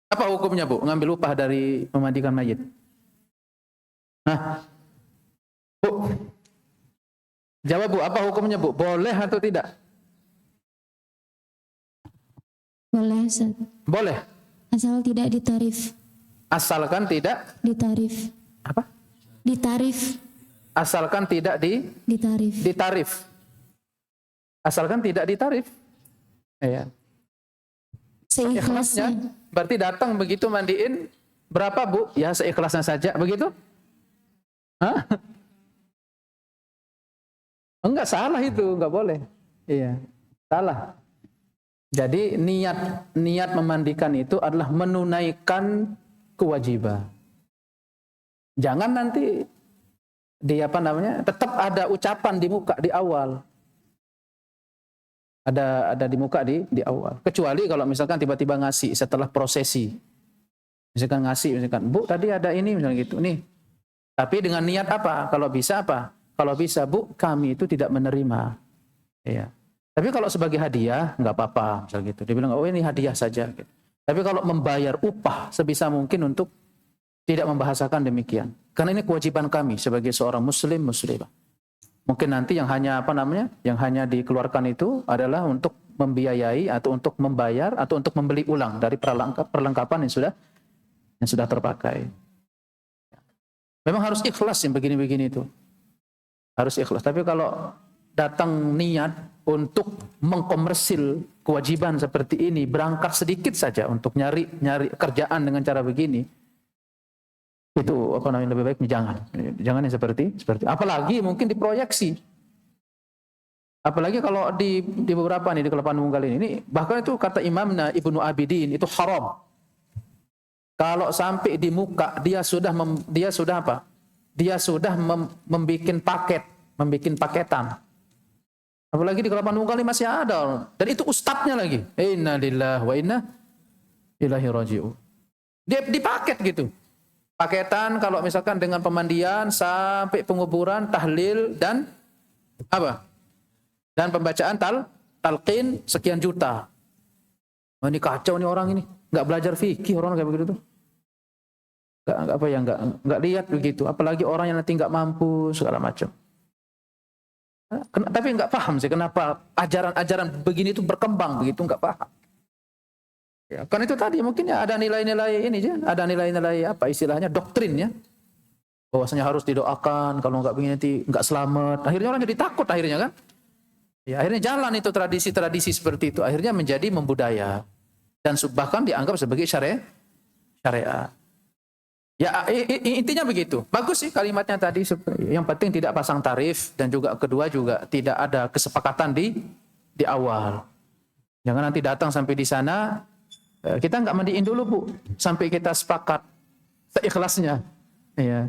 Apa hukumnya, Bu? Ngambil upah dari memandikan mayit? Nah, Bu. Jawab, Bu. Apa hukumnya, Bu? Boleh atau tidak? Boleh, Ustaz. Boleh. Asal tidak ditarif. Asalkan tidak Ditarif. apa? Ditarif. Asalkan tidak ditarif. Asalkan tidak ditarif. Iya. Seikhlasnya. Berarti datang begitu mandiin berapa, Bu? Ya seikhlasnya saja, begitu? Hah? Enggak salah itu, enggak boleh. Iya. Salah. Jadi niat memandikan itu adalah menunaikan kewajiban. Jangan nanti tetap ada ucapan di muka di awal. Ada di muka di awal. Kecuali kalau misalkan tiba-tiba ngasih setelah prosesi. Misalkan Bu, tadi ada ini misalnya gitu nih. Tapi dengan niat apa? Kalau bisa, Bu, kami itu tidak menerima. Iya. Tapi kalau sebagai hadiah enggak apa-apa, misal gitu. Dia bilang, "Oh, ini hadiah saja." Gitu. Tapi kalau membayar upah sebisa mungkin untuk tidak membahasakan demikian. Karena ini kewajiban kami sebagai seorang muslimah. Mungkin nanti yang hanya dikeluarkan itu adalah untuk membiayai atau untuk membayar atau untuk membeli ulang dari perlengkapan yang sudah terpakai. Memang harus ikhlas yang begini-begini itu. Harus ikhlas. Tapi kalau datang niat untuk mengkomersil kewajiban seperti ini, berangkat sedikit saja untuk nyari kerjaan dengan cara begini, itu lebih baik jangan yang seperti apalagi mungkin diproyeksi, apalagi kalau di beberapa nih di Kelapa Nunggal ini bahkan itu kata Imam Ibnu Abidin itu haram kalau sampai di muka dia sudah membuat paketan, apalagi di Kelapa Nunggal ini masih ada dan itu ustadznya lagi, inna lillahi wa inna ilaihi raji'un, dia dipaket gitu. Paketan kalau misalkan dengan pemandian sampai penguburan, tahlil dan apa? Dan pembacaan talqin sekian juta. Oh, ini kacau nih orang ini. Enggak belajar fikih orang kayak begitu tuh. Enggak lihat begitu. Apalagi orang yang nanti enggak mampu segala macam. Tapi enggak paham sih kenapa ajaran-ajaran begini itu berkembang begitu, enggak paham. Ya, kan itu tadi mungkin ya ada nilai-nilai ini aja, ada nilai-nilai apa istilahnya doktrin ya. Bahwasanya harus didoakan, kalau nggak begini nanti nggak selamat. Akhirnya orang jadi takut akhirnya kan. Ya, akhirnya jalan itu tradisi-tradisi seperti itu akhirnya menjadi membudaya dan bahkan dianggap sebagai syariat. Ya intinya begitu. Bagus sih kalimatnya tadi. Yang penting tidak pasang tarif dan juga kedua juga tidak ada kesepakatan di awal. Jangan nanti datang sampai di sana kita nggak mandiin dulu Bu sampai kita sepakat seikhlasnya. Ya.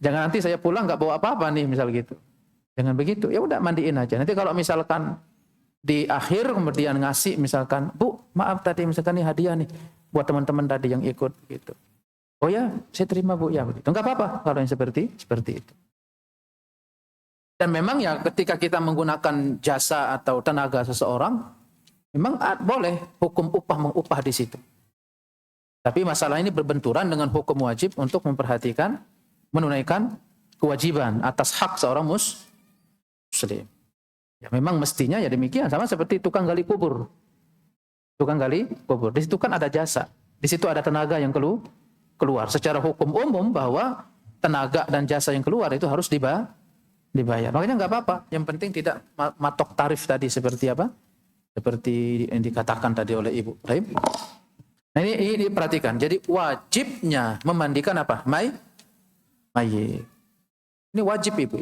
Jangan nanti saya pulang nggak bawa apa-apa nih misal gitu. Jangan begitu. Ya udah mandiin aja. Nanti kalau misalkan di akhir kemudian ngasih misalkan, Bu, maaf tadi misalkan nih hadiah nih buat teman-teman tadi yang ikut gitu. Oh ya, saya terima Bu ya begitu. Enggak apa-apa kalau yang seperti itu. Dan memang ya ketika kita menggunakan jasa atau tenaga seseorang, memang boleh hukum upah mengupah di situ. Tapi masalah ini berbenturan dengan hukum wajib untuk menunaikan kewajiban atas hak seorang muslim. Ya memang mestinya ya demikian, sama seperti tukang gali kubur. Tukang gali kubur, di situ kan ada jasa. Di situ ada tenaga yang keluar. Secara hukum umum bahwa tenaga dan jasa yang keluar itu harus dibayar. Makanya nggak apa-apa. Yang penting tidak matok tarif tadi seperti apa? Seperti yang dikatakan tadi oleh Ibu. Baik. Nah ini perhatikan. Jadi wajibnya memandikan apa? Mayit. Ini wajib Ibu.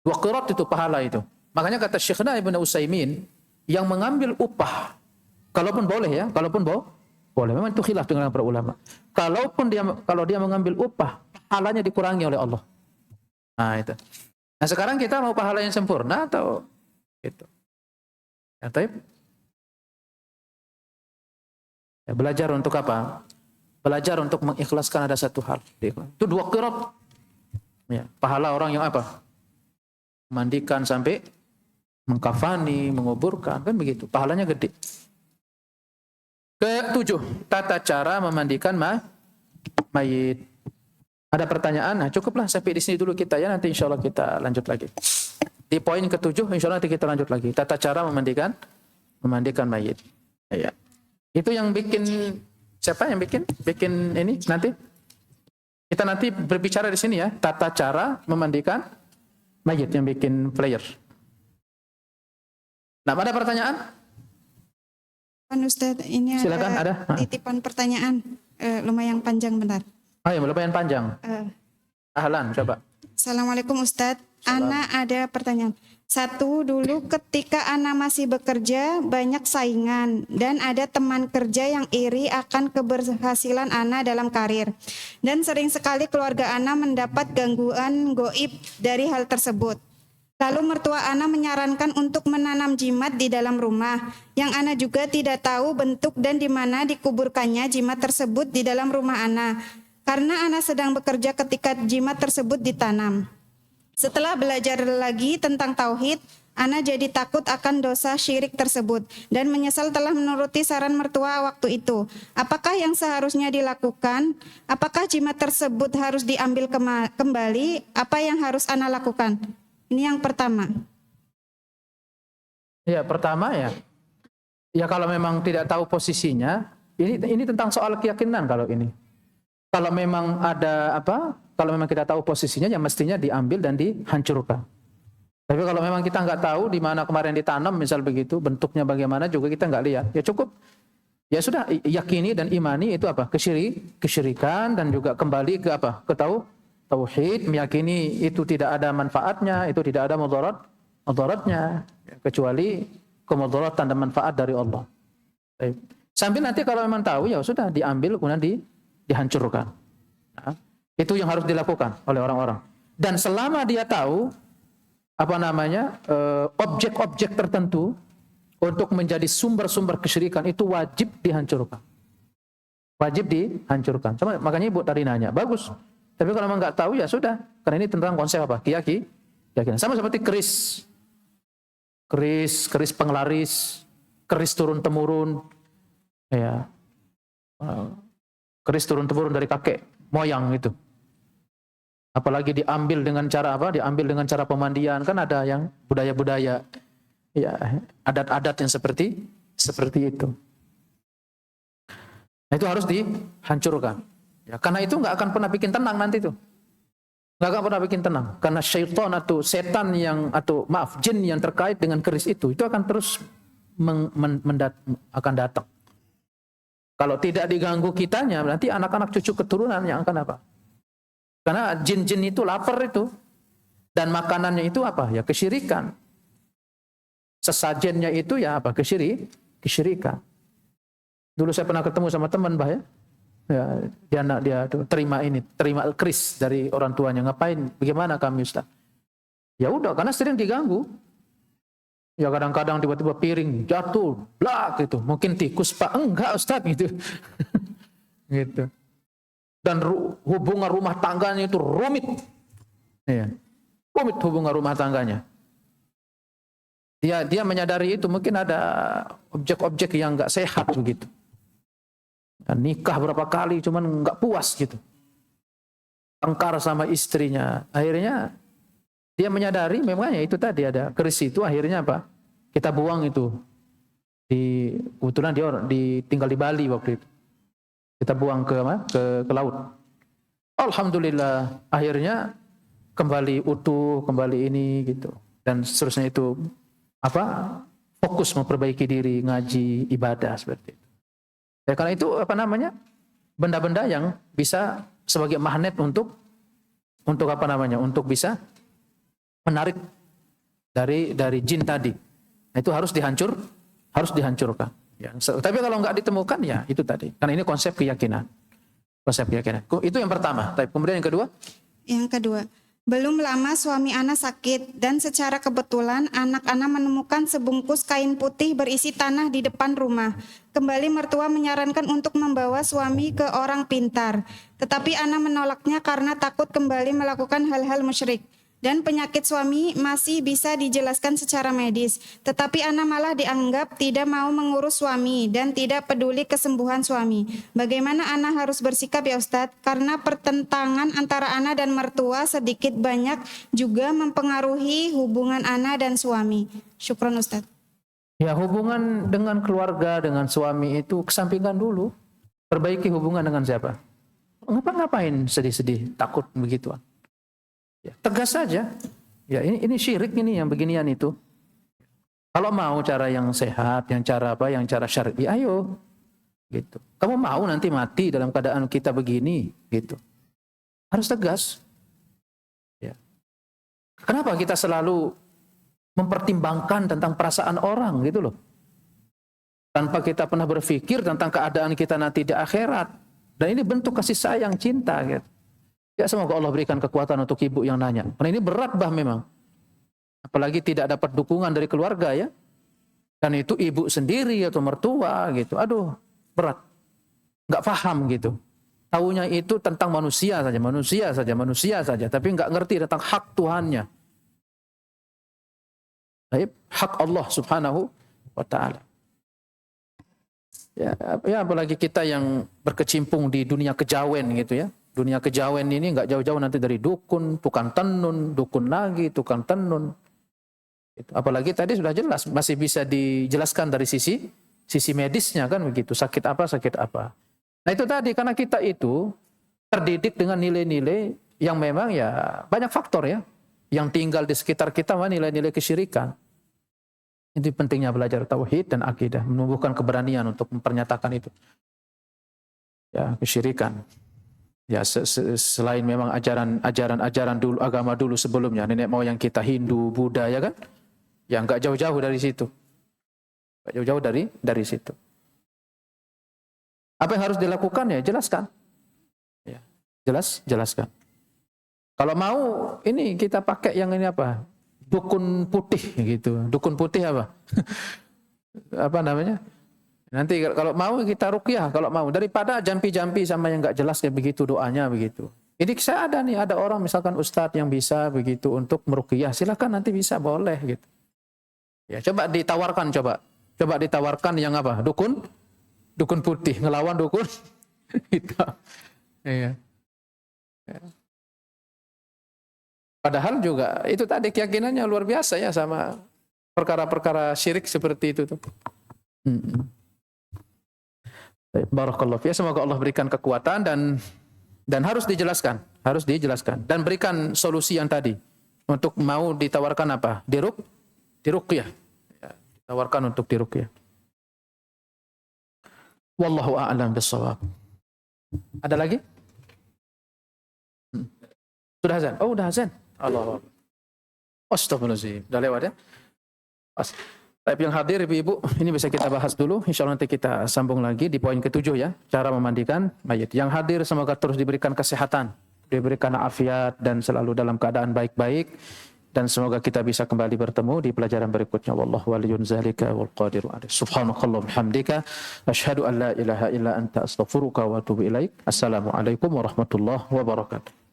Wa qirat itu pahala itu. Makanya kata Syekhna Ibnu Utsaimin yang mengambil upah, kalaupun boleh ya, boleh. Memang itu khilaf dengan para ulama. Kalau dia mengambil upah, pahalanya dikurangi oleh Allah. Nah itu. Nah sekarang kita mau pahala yang sempurna atau gitu. Ya, ya, belajar untuk apa? Belajar untuk mengikhlaskan ada satu hal. Itu dua qirat. Ya, pahala orang yang apa? Mandikan sampai mengkafani, menguburkan, kan begitu. Pahalanya gede. Ketujuh, tata cara memandikan mayit. Ada pertanyaan? Nah, cukuplah sampai di sini dulu kita ya. Nanti insya Allah kita lanjut lagi. Di poin ketujuh, insya Allah nanti kita lanjut lagi. Tata cara memandikan mayit. Ya. Itu yang bikin, siapa yang bikin ini nanti? Kita nanti berbicara di sini ya. Tata cara memandikan mayit yang bikin player. Nah, ada pertanyaan? Ustaz, ini silakan, ada titipan pertanyaan lumayan panjang bentar. Oh ya, lumayan panjang. Ahlan, coba. Assalamualaikum Ustaz. Ana ada pertanyaan. Satu, dulu ketika Ana masih bekerja banyak saingan dan ada teman kerja yang iri akan keberhasilan Ana dalam karir. Dan sering sekali keluarga Ana mendapat gangguan goib dari hal tersebut. Lalu mertua Ana menyarankan untuk menanam jimat di dalam rumah, yang Ana juga tidak tahu bentuk dan di mana dikuburkannya jimat tersebut di dalam rumah Ana. Karena Ana sedang bekerja ketika jimat tersebut ditanam. Setelah belajar lagi tentang tauhid, Ana jadi takut akan dosa syirik tersebut dan menyesal telah menuruti saran mertua waktu itu. Apakah yang seharusnya dilakukan? Apakah jimat tersebut harus diambil kembali? Apa yang harus Ana lakukan? Ini yang pertama. Ya, pertama ya. Ya kalau memang tidak tahu posisinya, ini tentang soal keyakinan kalau ini. Kalau memang ada apa? Kalau memang kita tahu posisinya, ya mestinya diambil dan dihancurkan. Tapi kalau memang kita nggak tahu di mana kemarin ditanam, misal begitu, bentuknya bagaimana juga kita nggak lihat, ya cukup. Ya sudah, yakini dan imani itu apa? Kesyirikan dan juga kembali ke apa? Ke tauhid, meyakini itu tidak ada manfaatnya, itu tidak ada mudaratnya, kecuali kemudaratan dan manfaat dari Allah. Sambil nanti kalau memang tahu, ya sudah diambil kemudian dihancurkan. Nah, itu yang harus dilakukan oleh orang-orang. Dan selama dia tahu objek-objek tertentu untuk menjadi sumber-sumber kesyirikan itu wajib dihancurkan. Wajib dihancurkan. Makanya Ibu tadi nanya, bagus. Tapi kalau memang nggak tahu ya sudah, karena ini tentang konsep apa? Keyakinan. Sama seperti keris penglaris, keris turun temurun, ya, keris turun temurun dari kakek moyang itu. Apalagi diambil dengan cara apa? Diambil dengan cara pemandian, kan ada yang budaya-budaya, ya, adat-adat yang seperti itu. Nah, itu harus dihancurkan. Ya, karena itu nggak akan pernah bikin tenang nanti tuh. Nggak akan pernah bikin tenang. Karena syaitan atau setan jin yang terkait dengan keris itu akan terus akan datang. Kalau tidak diganggu kitanya, nanti anak-anak cucu keturunan yang akan apa? Karena jin-jin itu lapar itu. Dan makanannya itu apa? Ya kesyirikan. Sesajennya itu ya apa? Kesyirikan. Dulu saya pernah ketemu sama teman, Mbah ya. Ya, dia terima keris dari orang tuanya. Ngapain? Bagaimana kami, Ustaz? Ya udah, karena sering diganggu. Ya kadang-kadang tiba-tiba piring jatuh, blak gitu. Mungkin tikus, Pak. Enggak, Ustaz gitu. Gitu. Dan hubungan rumah tangganya itu rumit. Ya. Rumit hubungan rumah tangganya. Dia menyadari itu mungkin ada objek-objek yang enggak sehat begitu. Dan nikah berapa kali cuman enggak puas gitu. Tengkar sama istrinya. Akhirnya dia menyadari memangnya itu tadi ada keris itu, akhirnya apa? Kita buang itu. Kebetulan dia tinggal di Bali waktu itu. Kita buang ke laut. Alhamdulillah akhirnya kembali utuh, kembali ini gitu. Dan seterusnya itu fokus memperbaiki diri, ngaji, ibadah seperti itu. Ya, karena itu benda-benda yang bisa sebagai magnet untuk untuk bisa menarik dari jin tadi. Nah, itu harus dihancurkan. Ya, tapi kalau nggak ditemukan ya itu tadi. Karena ini konsep keyakinan. Itu yang pertama. Kemudian yang kedua? Yang kedua, belum lama suami Ana sakit dan secara kebetulan anak Ana menemukan sebungkus kain putih berisi tanah di depan rumah. Kembali mertua menyarankan untuk membawa suami ke orang pintar. Tetapi Ana menolaknya karena takut kembali melakukan hal-hal musyrik. Dan penyakit suami masih bisa dijelaskan secara medis. Tetapi Ana malah dianggap tidak mau mengurus suami dan tidak peduli kesembuhan suami. Bagaimana Ana harus bersikap ya Ustadz? Karena pertentangan antara Ana dan mertua sedikit banyak juga mempengaruhi hubungan Ana dan suami. Syukron Ustadz. Ya, hubungan dengan keluarga, dengan suami itu kesampingkan dulu. Perbaiki hubungan dengan siapa? Ngapain sedih-sedih, takut begituan? Ya, tegas saja. Ya, ini syirik ini yang beginian itu. Kalau mau cara yang sehat, yang cara syar'i, ayo. Gitu. Kamu mau nanti mati dalam keadaan kita begini, gitu. Harus tegas. Ya. Kenapa kita selalu mempertimbangkan tentang perasaan orang gitu loh. Tanpa kita pernah berpikir tentang keadaan kita nanti di akhirat. Dan ini bentuk kasih sayang, cinta gitu. Ya, semoga Allah berikan kekuatan untuk ibu yang nanya. Karena ini berat memang. Apalagi tidak dapat dukungan dari keluarga ya. Dan itu ibu sendiri atau mertua gitu. Aduh, berat. Nggak paham gitu. Taunya itu tentang manusia saja. Tapi nggak ngerti tentang hak Tuhannya. Baik, hak Allah subhanahu wa ta'ala. Ya, apalagi kita yang berkecimpung di dunia kejawen gitu ya. Dunia kejawen ini nggak jauh-jauh nanti dari dukun, tukang tenun, dukun lagi, tukang tenun. Apalagi tadi sudah jelas, masih bisa dijelaskan dari sisi medisnya kan begitu, sakit apa. Nah itu tadi, karena kita itu terdidik dengan nilai-nilai yang memang ya banyak faktor ya, yang tinggal di sekitar kita nilai-nilai kesyirikan. Itu pentingnya belajar tauhid dan akidah, menumbuhkan keberanian untuk mempernyatakan itu. Ya, kesyirikan. Ya, selain memang ajaran dulu, agama dulu sebelumnya, nenek moyang kita Hindu, Buddha ya kan, yang nggak jauh-jauh dari situ, nggak jauh-jauh dari situ. Apa yang harus dilakukan ya jelaskan, ya jelaskan. Kalau mau ini kita pakai yang ini apa, dukun putih gitu, dukun putih apa, apa namanya? Nanti kalau mau kita ruqyah, kalau mau daripada jampi-jampi sama yang nggak jelas kayak begitu doanya begitu. Ini saya ada orang misalkan ustadz yang bisa begitu untuk meruqyah, silakan nanti bisa boleh gitu. Ya coba ditawarkan yang apa? Dukun putih ngelawan dukun hitam. Iya. Padahal juga itu tadi keyakinannya luar biasa ya sama perkara-perkara syirik seperti itu tuh. Baik, barakallahu fiik. Semoga Allah berikan kekuatan dan harus dijelaskan dan berikan solusi yang tadi. Untuk mau ditawarkan apa? Diruqyah. Ya, ditawarkan untuk diruqyah. Wallahu a'lam bissawab. Ada lagi? Sudah azan? Oh, udah azan. Allah. Astagfirullahaladzim. Udah lewat ya? Tapi yang hadir ibu-ibu, ini bisa kita bahas dulu. Insya Allah nanti kita sambung lagi di poin ke-7 ya. Cara memandikan mayit. Yang hadir semoga terus diberikan kesehatan, diberikan afiat dan selalu dalam keadaan baik-baik. Dan semoga kita bisa kembali bertemu di pelajaran berikutnya. Wallahu waliyun zalika wal qadiru alaih. Subhanakallahumma hamdika. Asyhadu an la ilaha illa anta astaghfiruka wa atubu ilaik. Assalamualaikum warahmatullahi wabarakatuh.